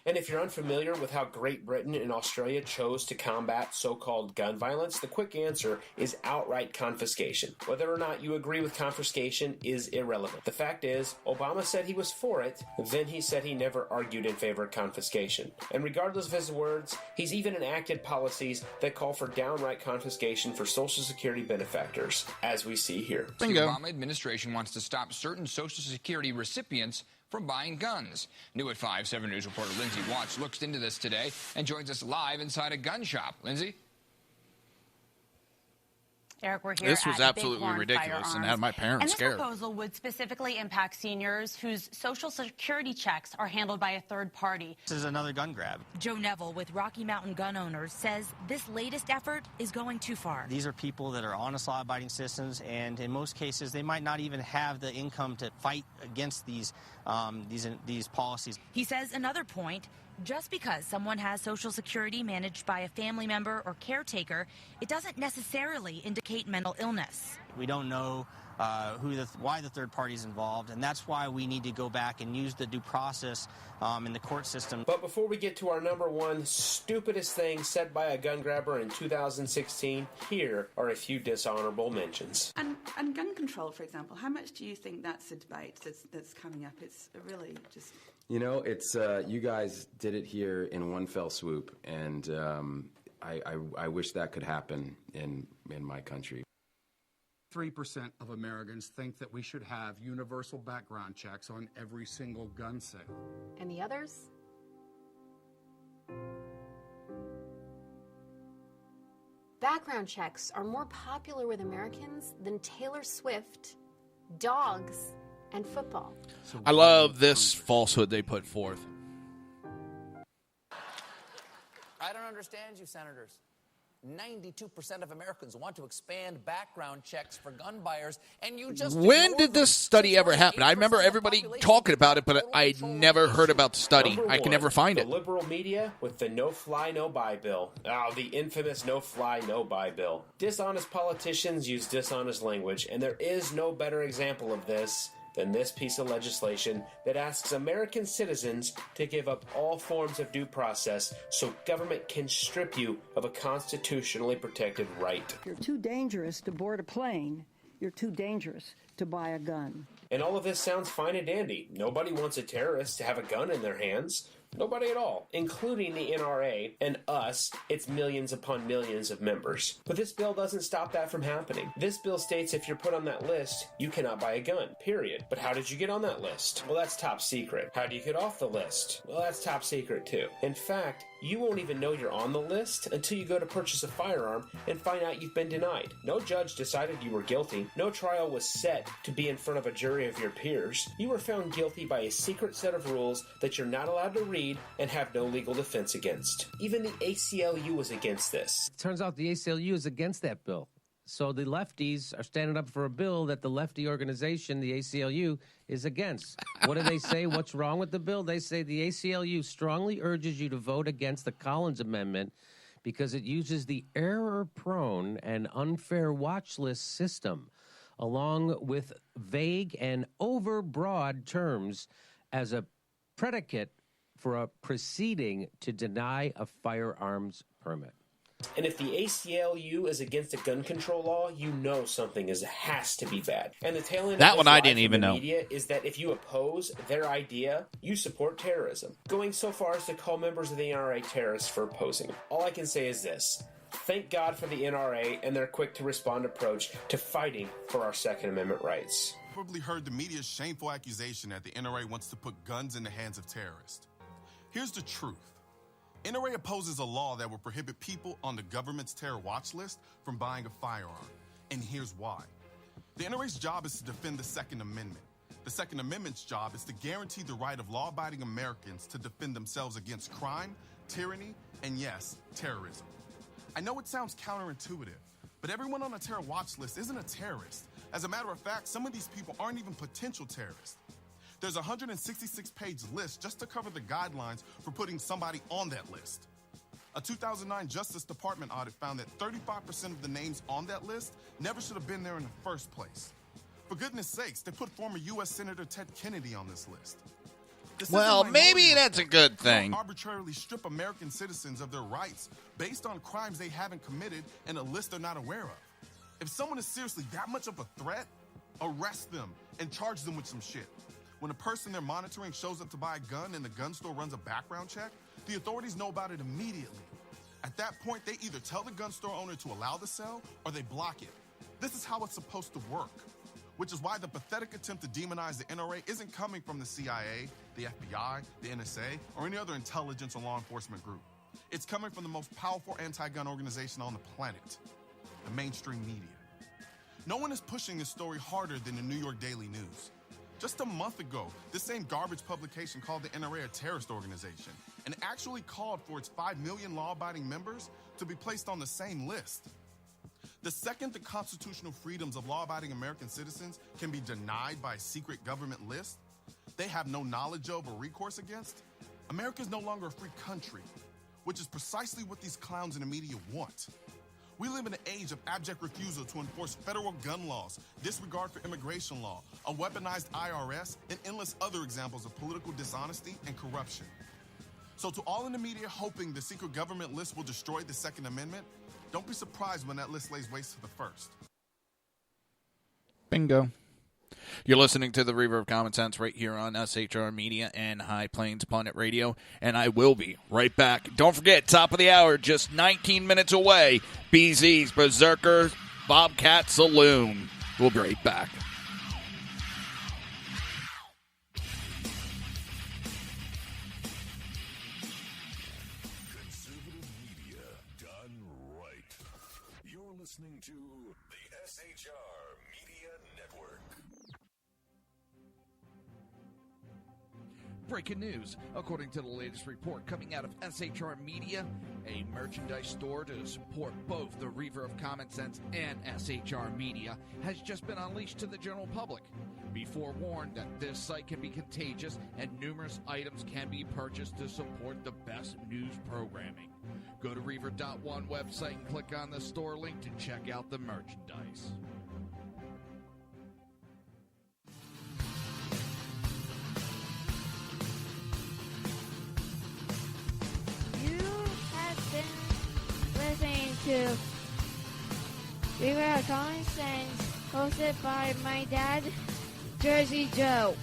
And if you're unfamiliar with how Great Britain and Australia chose to combat so-called gun violence, the quick answer is outright confiscation. Whether or not you agree with confiscation is irrelevant. The fact is, Obama said he was for it, then he said he never argued in favor of confiscation. And regardless of his words, he's even enacted policies that call for downright confiscation for Social Security benefactors, as we see here. The Obama administration wants to stop certain Social Security recipients from buying guns. New at 5, 7 News reporter Lindsay Watts looks into this today and joins us live inside a gun shop. Lindsay? Eric, we're here This was at absolutely Bighorn ridiculous Firearms. and had my parents scared. And this proposal would specifically impact seniors whose Social Security checks are handled by a third party. This is another gun grab. Joe Neville with Rocky Mountain Gun Owners says this latest effort is going too far. These are people that are honest, law-abiding citizens, and in most cases, they might not even have the income to fight against these policies. He says another point, just because someone has Social Security managed by a family member or caretaker, it doesn't necessarily indicate mental illness. We don't know why the third party is involved, and that's why we need to go back and use the due process in the court system. But before we get to our number one stupidest thing said by a gun grabber in 2016, here are a few dishonorable mentions. And gun control, for example, how much do you think that's a debate that's coming up? It's really just... You know, it's you guys did it here in one fell swoop, and I wish that could happen in my country. 3% of Americans think that we should have universal background checks on every single gun sale. And the others? Background checks are more popular with Americans than Taylor Swift, dogs, and football. I love this falsehood they put forth. I don't understand you, senators. 92% of Americans want to expand background checks for gun buyers, and you just... When did this study ever happen? I remember everybody talking about it, but I never heard about the study. I can never find it. The liberal media with the no-fly, no-buy bill. The infamous no-fly, no-buy bill. Dishonest politicians use dishonest language, and there is no better example of this than this piece of legislation that asks American citizens to give up all forms of due process so government can strip you of a constitutionally protected right. You're too dangerous to board a plane. You're too dangerous to buy a gun. And all of this sounds fine and dandy. Nobody wants a terrorist to have a gun in their hands. Nobody at all, including the NRA and us, its millions upon millions of members. But this bill doesn't stop that from happening. This bill states if you're put on that list, you cannot buy a gun, period. But how did you get on that list? Well, that's top secret. How do you get off the list? Well, that's top secret too. In fact, you won't even know you're on the list until you go to purchase a firearm and find out you've been denied. No judge decided you were guilty. No trial was set to be in front of a jury of your peers. You were found guilty by a secret set of rules that you're not allowed to read and have no legal defense against. Even the ACLU was against this. It turns out the ACLU is against that bill. So the lefties are standing up for a bill that the lefty organization, the ACLU, is against. What do they say? What's wrong with the bill? They say the ACLU strongly urges you to vote against the Collins Amendment because it uses the error-prone and unfair watch list system, along with vague and overbroad terms as a predicate for a proceeding to deny a firearms permit. And if the ACLU is against a gun control law, you know something has to be bad. And the tail end That of one this I lie didn't from even the know. media is that if you oppose their idea, you support terrorism. Going so far as to call members of the NRA terrorists for opposing. All I can say is this. Thank God for the NRA and their quick-to-respond approach to fighting for our Second Amendment rights. Probably heard the media's shameful accusation that the NRA wants to put guns in the hands of terrorists. Here's the truth. NRA opposes a law that will prohibit people on the government's terror watch list from buying a firearm. And here's why. The NRA's job is to defend the Second Amendment. The Second Amendment's job is to guarantee the right of law-abiding Americans to defend themselves against crime, tyranny, and yes, terrorism. I know it sounds counterintuitive, but everyone on a terror watch list isn't a terrorist. As a matter of fact, some of these people aren't even potential terrorists. There's a 166-page list just to cover the guidelines for putting somebody on that list. A 2009 Justice Department audit found that 35% of the names on that list never should have been there in the first place. For goodness sakes, they put former U.S. Senator Ted Kennedy on this list. Well, maybe that's a good thing. Arbitrarily strip American citizens of their rights based on crimes they haven't committed and a list they're not aware of. If someone is seriously that much of a threat, arrest them and charge them with some shit. When a person they're monitoring shows up to buy a gun and the gun store runs a background check, the authorities know about it immediately. At that point, they either tell the gun store owner to allow the sale or they block it. This is how it's supposed to work, which is why the pathetic attempt to demonize the NRA isn't coming from the CIA, the FBI, the NSA, or any other intelligence or law enforcement group. It's coming from the most powerful anti-gun organization on the planet, the mainstream media. No one is pushing this story harder than the New York Daily News. Just a month ago, this same garbage publication called the NRA a terrorist organization and actually called for its 5 million law-abiding members to be placed on the same list. The second the constitutional freedoms of law-abiding American citizens can be denied by a secret government list they have no knowledge of or recourse against, America is no longer a free country, which is precisely what these clowns in the media want. We live in an age of abject refusal to enforce federal gun laws, disregard for immigration law, a weaponized IRS, and endless other examples of political dishonesty and corruption. So to all in the media hoping the secret government list will destroy the Second Amendment, don't be surprised when that list lays waste to the first. Bingo. You're listening to the Reaver of Common Sense right here on SHR Media and High Plains Pundit Radio, and I will be right back. Don't forget, top of the hour, just 19 minutes away, BZ's Berserker Bobcat Saloon. We'll be right back. Conservative media done right. You're listening to the SHR Media Network. Breaking news. According to the latest report coming out of SHR Media, a merchandise store to support both the Reaver of Common Sense and SHR Media has just been unleashed to the general public. Be forewarned that this site can be contagious and numerous items can be purchased to support the best news programming. Go to Reaver.one website and click on the store link to check out the merchandise. Listening to Reaver of Common Sense, hosted by my dad, Jersey Joe.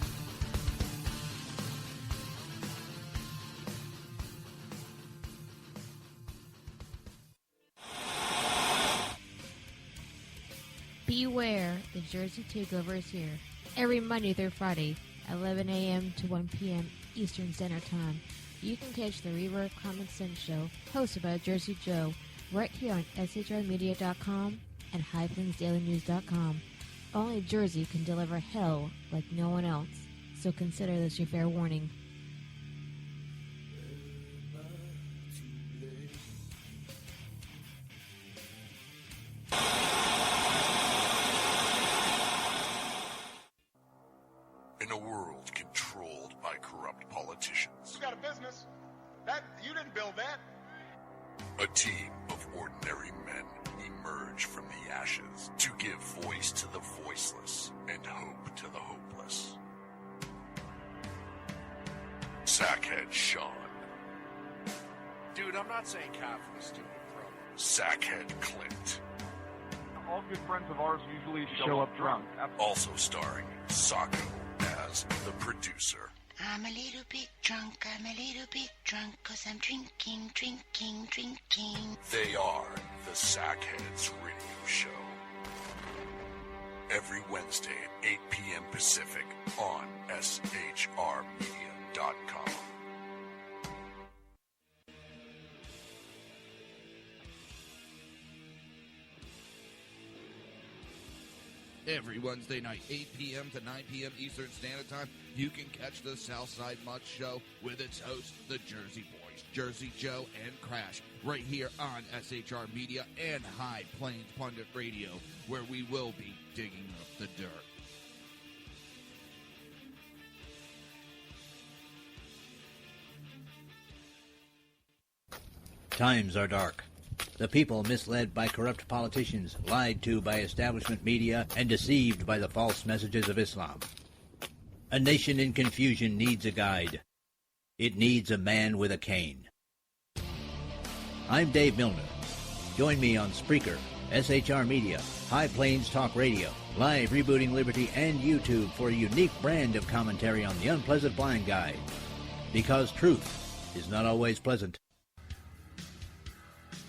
Beware, the Jersey Takeover is here. Every Monday through Friday, 11 a.m. to 1 p.m. Eastern Standard Time. You can catch the Reaver of Common Sense show, hosted by Jersey Joe, right here on SHRmedia.com and HighPlainsDailyNews.com. Only Jersey can deliver hell like no one else, so consider this your fair warning. In a world controlled by corrupt politicians, You got a business. That you didn't build that. a team of ordinary men emerge from the ashes to give voice to the voiceless and hope to the hopeless. Sackhead Sean. Dude, I'm not saying calf for the stupid pro. Sackhead Clint. All good friends of ours usually show up drunk. Also starring Sacco as the producer. I'm a little bit drunk, 'cause I'm drinking. They are the Sackheads Radio Show. Every Wednesday at 8 p.m. Pacific on SHRmedia.com. Every Wednesday night, 8 p.m. to 9 p.m. Eastern Standard Time, you can catch the Southside Mutt Show with its hosts, the Jersey Boys, Jersey Joe and Crash, right here on SHR Media and High Plains Pundit Radio, where we will be digging up the dirt. Times are dark. The people misled by corrupt politicians, lied to by establishment media, and deceived by the false messages of Islam. A nation in confusion needs a guide. It needs a man with a cane. I'm Dave Milner. Join me on Spreaker, SHR Media, High Plains Talk Radio, Live Rebooting Liberty, and YouTube for a unique brand of commentary on the unpleasant blind guide. Because truth is not always pleasant.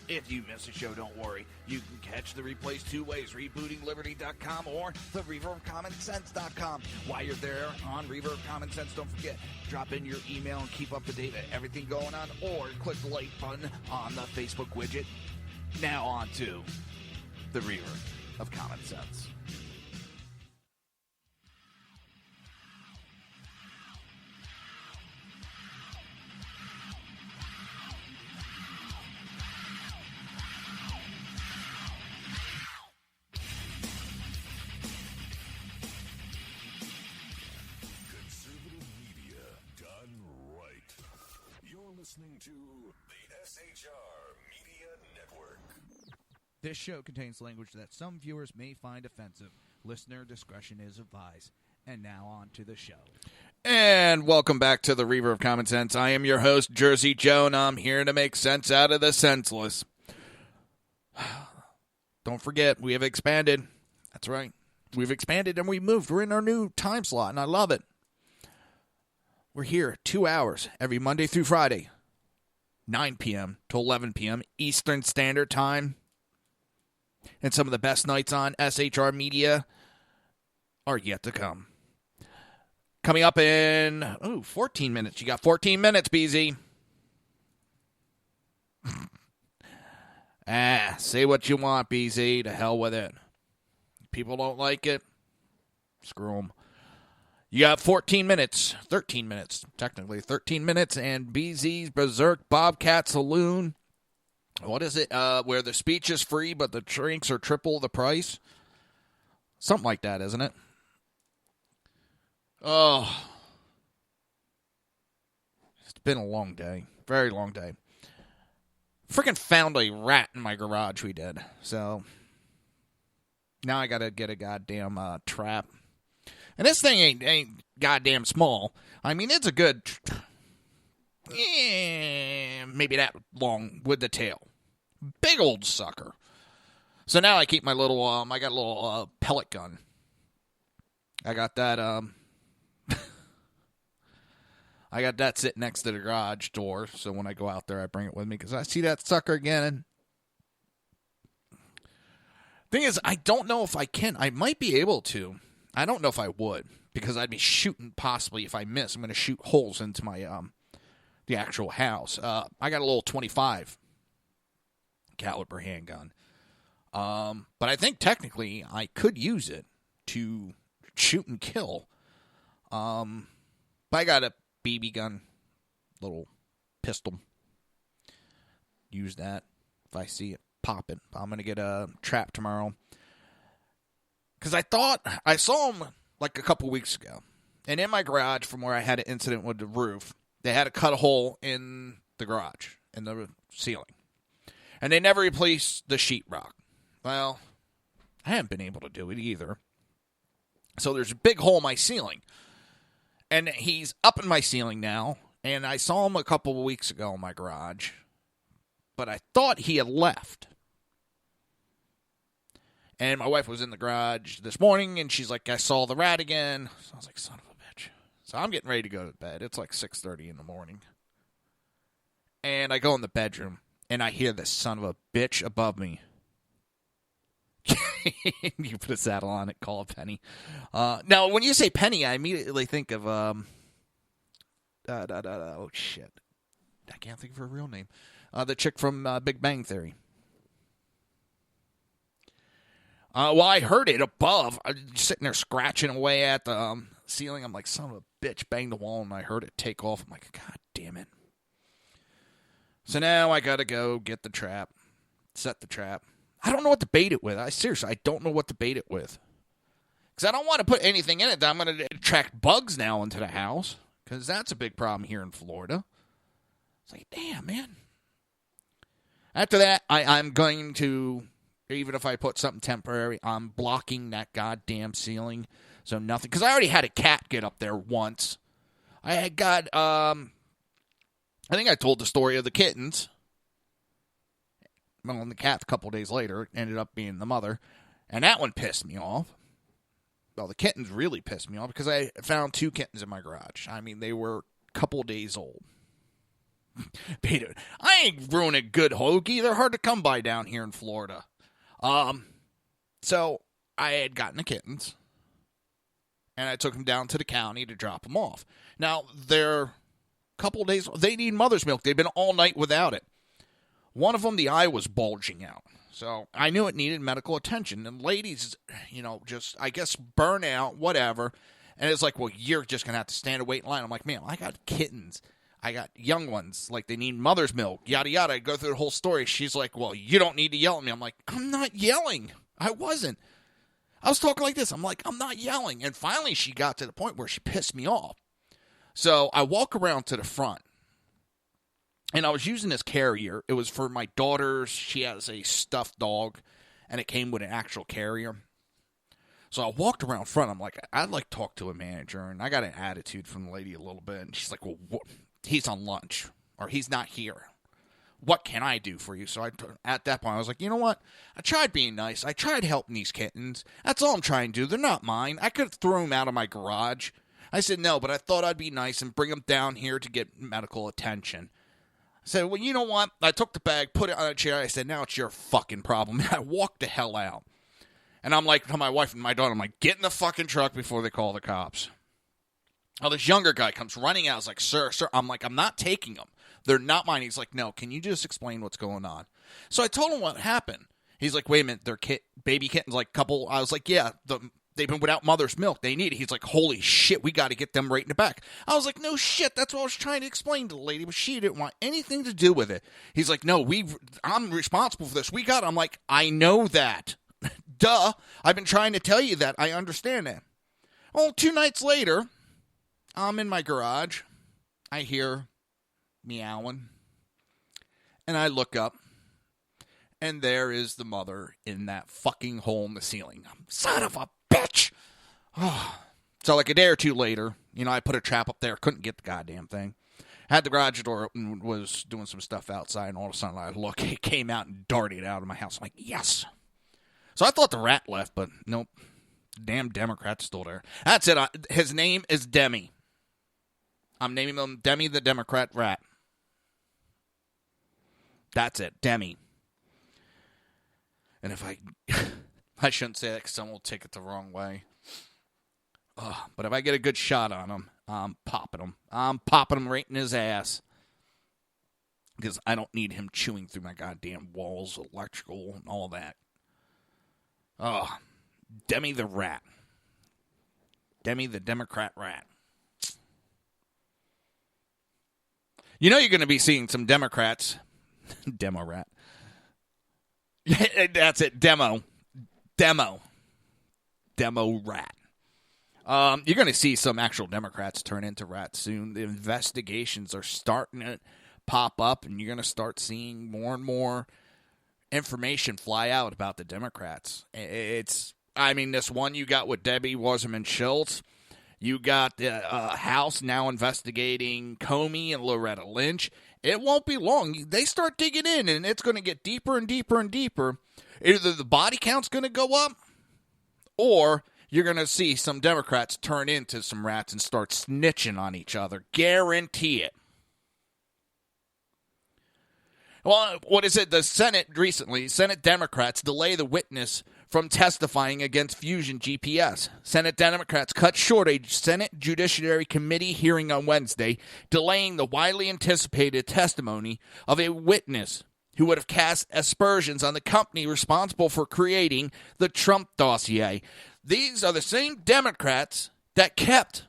If you miss a show, don't worry. You can catch the replays two ways, rebootingliberty.com or the Reaver of Common Sense.com. While you're there on Reaver of Common Sense, don't forget, drop in your email and keep up to date with everything going on, or click the like button on the Facebook widget. Now on to the Reaver of Common Sense. Listening to the SHR Media Network. This show contains language that some viewers may find offensive. Listener discretion is advised. And now on to the show. And welcome back to the Reaver of Common Sense. I am your host, Jersey Joe, and I'm here to make sense out of the senseless. Don't forget, we have expanded. That's right. We've expanded and we moved. We're in our new time slot, and I love it. We're here 2 hours every Monday through Friday, 9 p.m. to 11 p.m. Eastern Standard Time. And some of the best nights on SHR Media are yet to come. Coming up in 14 minutes. You got 14 minutes, BZ. Say what you want, BZ. To hell with it. People don't like it. Screw them. You got 13 minutes, technically 13 minutes, and BZ's Berserk Bobcat Saloon. What is it? Where the speech is free, but the drinks are triple the price? Something like that, isn't it? Oh. It's been a long day. Very long day. Freaking found a rat in my garage, we did. So, now I gotta get a goddamn trap. And this thing ain't goddamn small. I mean, it's a good, maybe that long with the tail. Big old sucker. So now I keep my little, I got a little pellet gun. I got that, I got that sitting next to the garage door. So when I go out there, I bring it with me because I see that sucker again. Thing is, I don't know if I can. I might be able to. I don't know if I would, because I'd be shooting, possibly, if I miss, I'm going to shoot holes into my, the actual house. I got a little 25 caliber handgun. But I think, technically, I could use it to shoot and kill. But I got a BB gun, little pistol. Use that if I see it popping. I'm going to get a trap tomorrow. Because I thought, I saw them like a couple weeks ago. And in my garage, from where I had an incident with the roof, they had to cut a hole in the garage, in the ceiling. And they never replaced the sheetrock. Well, I haven't been able to do it either. So there's a big hole in my ceiling. And he's up in my ceiling now. And I saw him a couple of weeks ago in my garage. But I thought he had left. And my wife was in the garage this morning, and she's like, I saw the rat again. So I was like, son of a bitch. So I'm getting ready to go to bed. It's like 6:30 in the morning. And I go in the bedroom, and I hear this son of a bitch above me. You put a saddle on it, call it Penny. Now, when you say Penny, I immediately think of, oh, shit. I can't think of her real name. The chick from Big Bang Theory. Well, I heard it above. I was sitting there scratching away at the ceiling. I'm like, son of a bitch, bang the wall, and I heard it take off. I'm like, God damn it. So now I got to go get the trap, set the trap. I don't know what to bait it with. I don't know what to bait it with. Because I don't want to put anything in it that I'm going to attract bugs now into the house. Because that's a big problem here in Florida. It's like, damn, man. After that, I'm going to... Even if I put something temporary, I'm blocking that goddamn ceiling. So nothing. Because I already had a cat get up there once. I had got I think I told the story of the kittens. Well, and the cat a couple days later ended up being the mother. And that one pissed me off. Well, the kittens really pissed me off because I found 2 kittens in my garage. I mean, they were a couple days old. Peter, I ain't ruining good hoagie. They're hard to come by down here in Florida. So I had gotten the kittens, and I took them down to the county to drop them off. Now, they're a couple days, they need mother's milk. They've been all night without it. One of them, the eye was bulging out. So I knew it needed medical attention. And ladies, just, I guess, burn out, whatever. And it's like, well, you're just going to have to stand and wait in line. I'm like, man, I got kittens. I got young ones. Like, they need mother's milk, yada, yada. I go through the whole story. She's like, well, you don't need to yell at me. I'm like, I'm not yelling. I wasn't. I was talking like this. I'm like, I'm not yelling. And finally, she got to the point where she pissed me off. So I walk around to the front. And I was using this carrier. It was for my daughter's. She has a stuffed dog, and it came with an actual carrier. So I walked around front. I'm like, I'd like to talk to a manager, and I got an attitude from the lady a little bit. And she's like, well, he's on lunch, or he's not here. What can I do for you? So at that point, I was like, you know what? I tried being nice. I tried helping these kittens. That's all I'm trying to do. They're not mine. I could have thrown them out of my garage. I said no, but I thought I'd be nice and bring them down here to get medical attention. I said, well, you know what? I took the bag, put it on a chair. I said, now it's your fucking problem. And I walked the hell out. And I'm like to my wife and my daughter, I'm like, get in the fucking truck before they call the cops. Well, this younger guy comes running out. I was like, sir. I'm like, I'm not taking them. They're not mine. He's like, no, can you just explain what's going on? So I told him what happened. He's like, wait a minute, they're baby kittens, like couple. I was like, yeah, they've been without mother's milk. They need it. He's like, holy shit, we got to get them right in the back. I was like, no shit. That's what I was trying to explain to the lady, but she didn't want anything to do with it. He's like, no, I'm responsible for this. We got it. I'm like, I know that. Duh. I've been trying to tell you that. I understand that. Well, 2 nights later, I'm in my garage. I hear meowing. And I look up. And there is the mother in that fucking hole in the ceiling. Son of a bitch! Oh. So like a day or 2 later, I put a trap up there. Couldn't get the goddamn thing. Had the garage door open, was doing some stuff outside, and all of a sudden I look, it came out and darted out of my house. I'm like, yes! So I thought the rat left, but nope. Damn Democrat's still there. That's it. His name is Demi. I'm naming him Demi the Democrat rat. That's it. Demi. And if I shouldn't say that because someone will take it the wrong way. But if I get a good shot on him, I'm popping him. I'm popping him right in his ass. Because I don't need him chewing through my goddamn walls, electrical, and all that. Demi the rat. Demi the Democrat rat. You're going to be seeing some Democrats. Demo rat. That's it. Demo rat. You're going to see some actual Democrats turn into rats soon. The investigations are starting to pop up, and you're going to start seeing more and more information fly out about the Democrats. This one you got with Debbie Wasserman Schultz. You got the House now investigating Comey and Loretta Lynch. It won't be long. They start digging in, and it's going to get deeper and deeper and deeper. Either the body count's going to go up, or you're going to see some Democrats turn into some rats and start snitching on each other. Guarantee it. Well, what is it? The Senate Democrats delay the witness from testifying against Fusion GPS. Senate Democrats cut short a Senate Judiciary Committee hearing on Wednesday, delaying the widely anticipated testimony of a witness who would have cast aspersions on the company responsible for creating the Trump dossier. These are the same Democrats that kept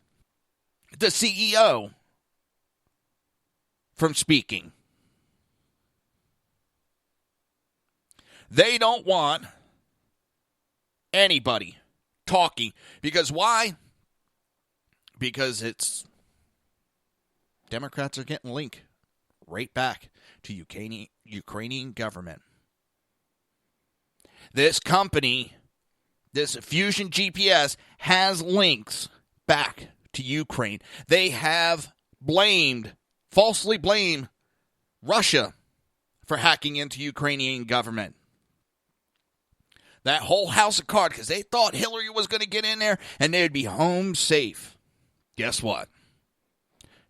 the CEO from speaking. They don't want anybody talking. Because why? Because Democrats are getting linked right back to Ukrainian government. This company, this Fusion GPS, has links back to Ukraine. They have blamed falsely blame Russia for hacking into Ukrainian government. That whole house of cards, because they thought Hillary was going to get in there and they'd be home safe. Guess what?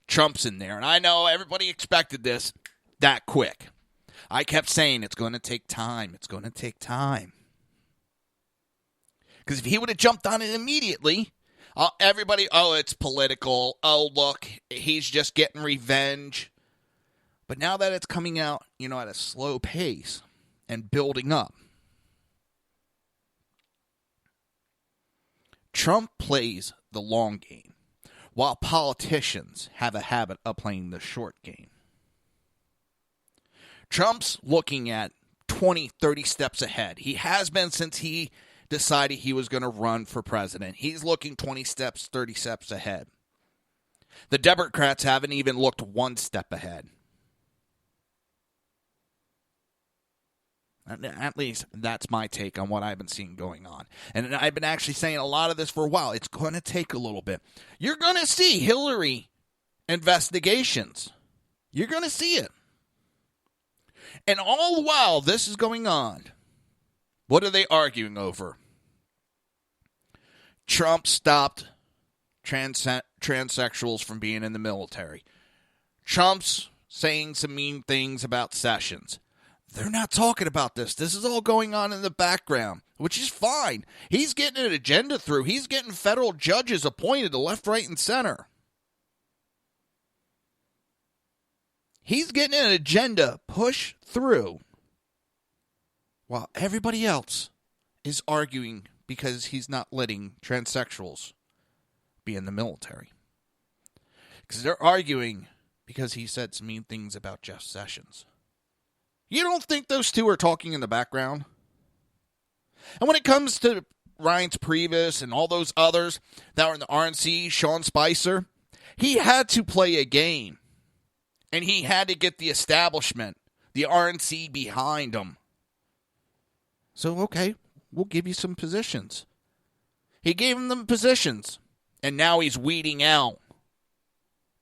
Trump's in there. And I know everybody expected this that quick. I kept saying it's going to take time. It's going to take time. Because if he would have jumped on it immediately, everybody, it's political. Oh, look, he's just getting revenge. But now that it's coming out, at a slow pace and building up, Trump plays the long game, while politicians have a habit of playing the short game. Trump's looking at 20, 30 steps ahead. He has been since he decided he was going to run for president. He's looking 20 steps, 30 steps ahead. The Democrats haven't even looked one step ahead. At least that's my take on what I've been seeing going on. And I've been actually saying a lot of this for a while. It's going to take a little bit. You're going to see Hillary investigations. You're going to see it. And all the while this is going on, what are they arguing over? Trump stopped transsexuals from being in the military. Trump's saying some mean things about Sessions. They're not talking about this. This is all going on in the background, which is fine. He's getting an agenda through. He's getting federal judges appointed to left, right, and center. He's getting an agenda pushed through while everybody else is arguing because he's not letting transsexuals be in the military. Because they're arguing because he said some mean things about Jeff Sessions. You don't think those two are talking in the background? And when it comes to Reince Priebus and all those others that were in the RNC, Sean Spicer, he had to play a game. And he had to get the establishment, the RNC, behind him. So, okay, we'll give you some positions. He gave them the positions. And now he's weeding out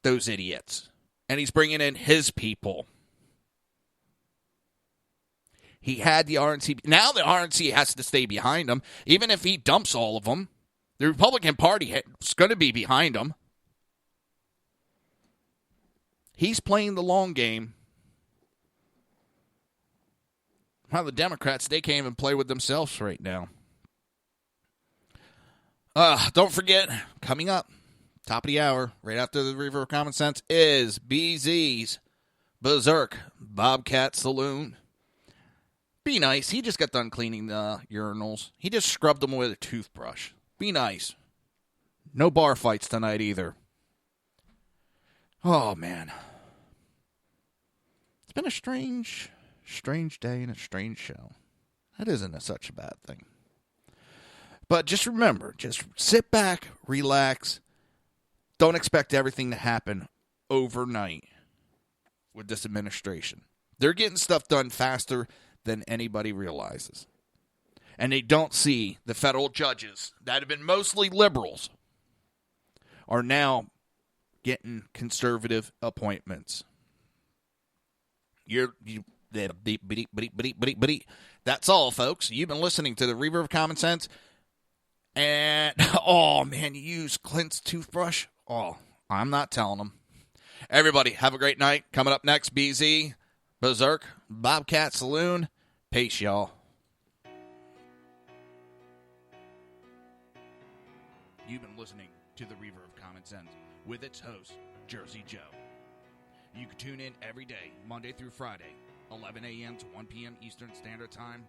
those idiots. And he's bringing in his people. He had the RNC. Now the RNC has to stay behind him. Even if he dumps all of them, the Republican Party is going to be behind him. He's playing the long game. While the Democrats, they can't even play with themselves right now. Don't forget, coming up, top of the hour, right after the Reaver of Common Sense, is BZ's Berserk Bobcat Saloon. Be nice. He just got done cleaning the urinals. He just scrubbed them with a toothbrush. Be nice. No bar fights tonight either. Oh, man. It's been a strange day and a strange show. That isn't such a bad thing. But just remember, just sit back, relax. Don't expect everything to happen overnight with this administration. They're getting stuff done faster than anybody realizes. And they don't see the federal judges that have been mostly liberals are now getting conservative appointments. That's all, folks. You've been listening to the Reaver of Common Sense. And, oh, man, you use Clint's toothbrush? Oh, I'm not telling them. Everybody, have a great night. Coming up next, BZ, Berserk, Bobcat Saloon. Peace, y'all. You've been listening to the Reaver of Common Sense with its host, Jersey Joe. You can tune in every day, Monday through Friday, 11 a.m. to 1 p.m. Eastern Standard Time,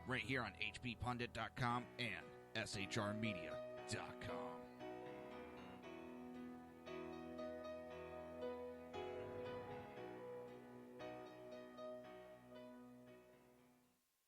right here on hppundit.com and shrmedia.com.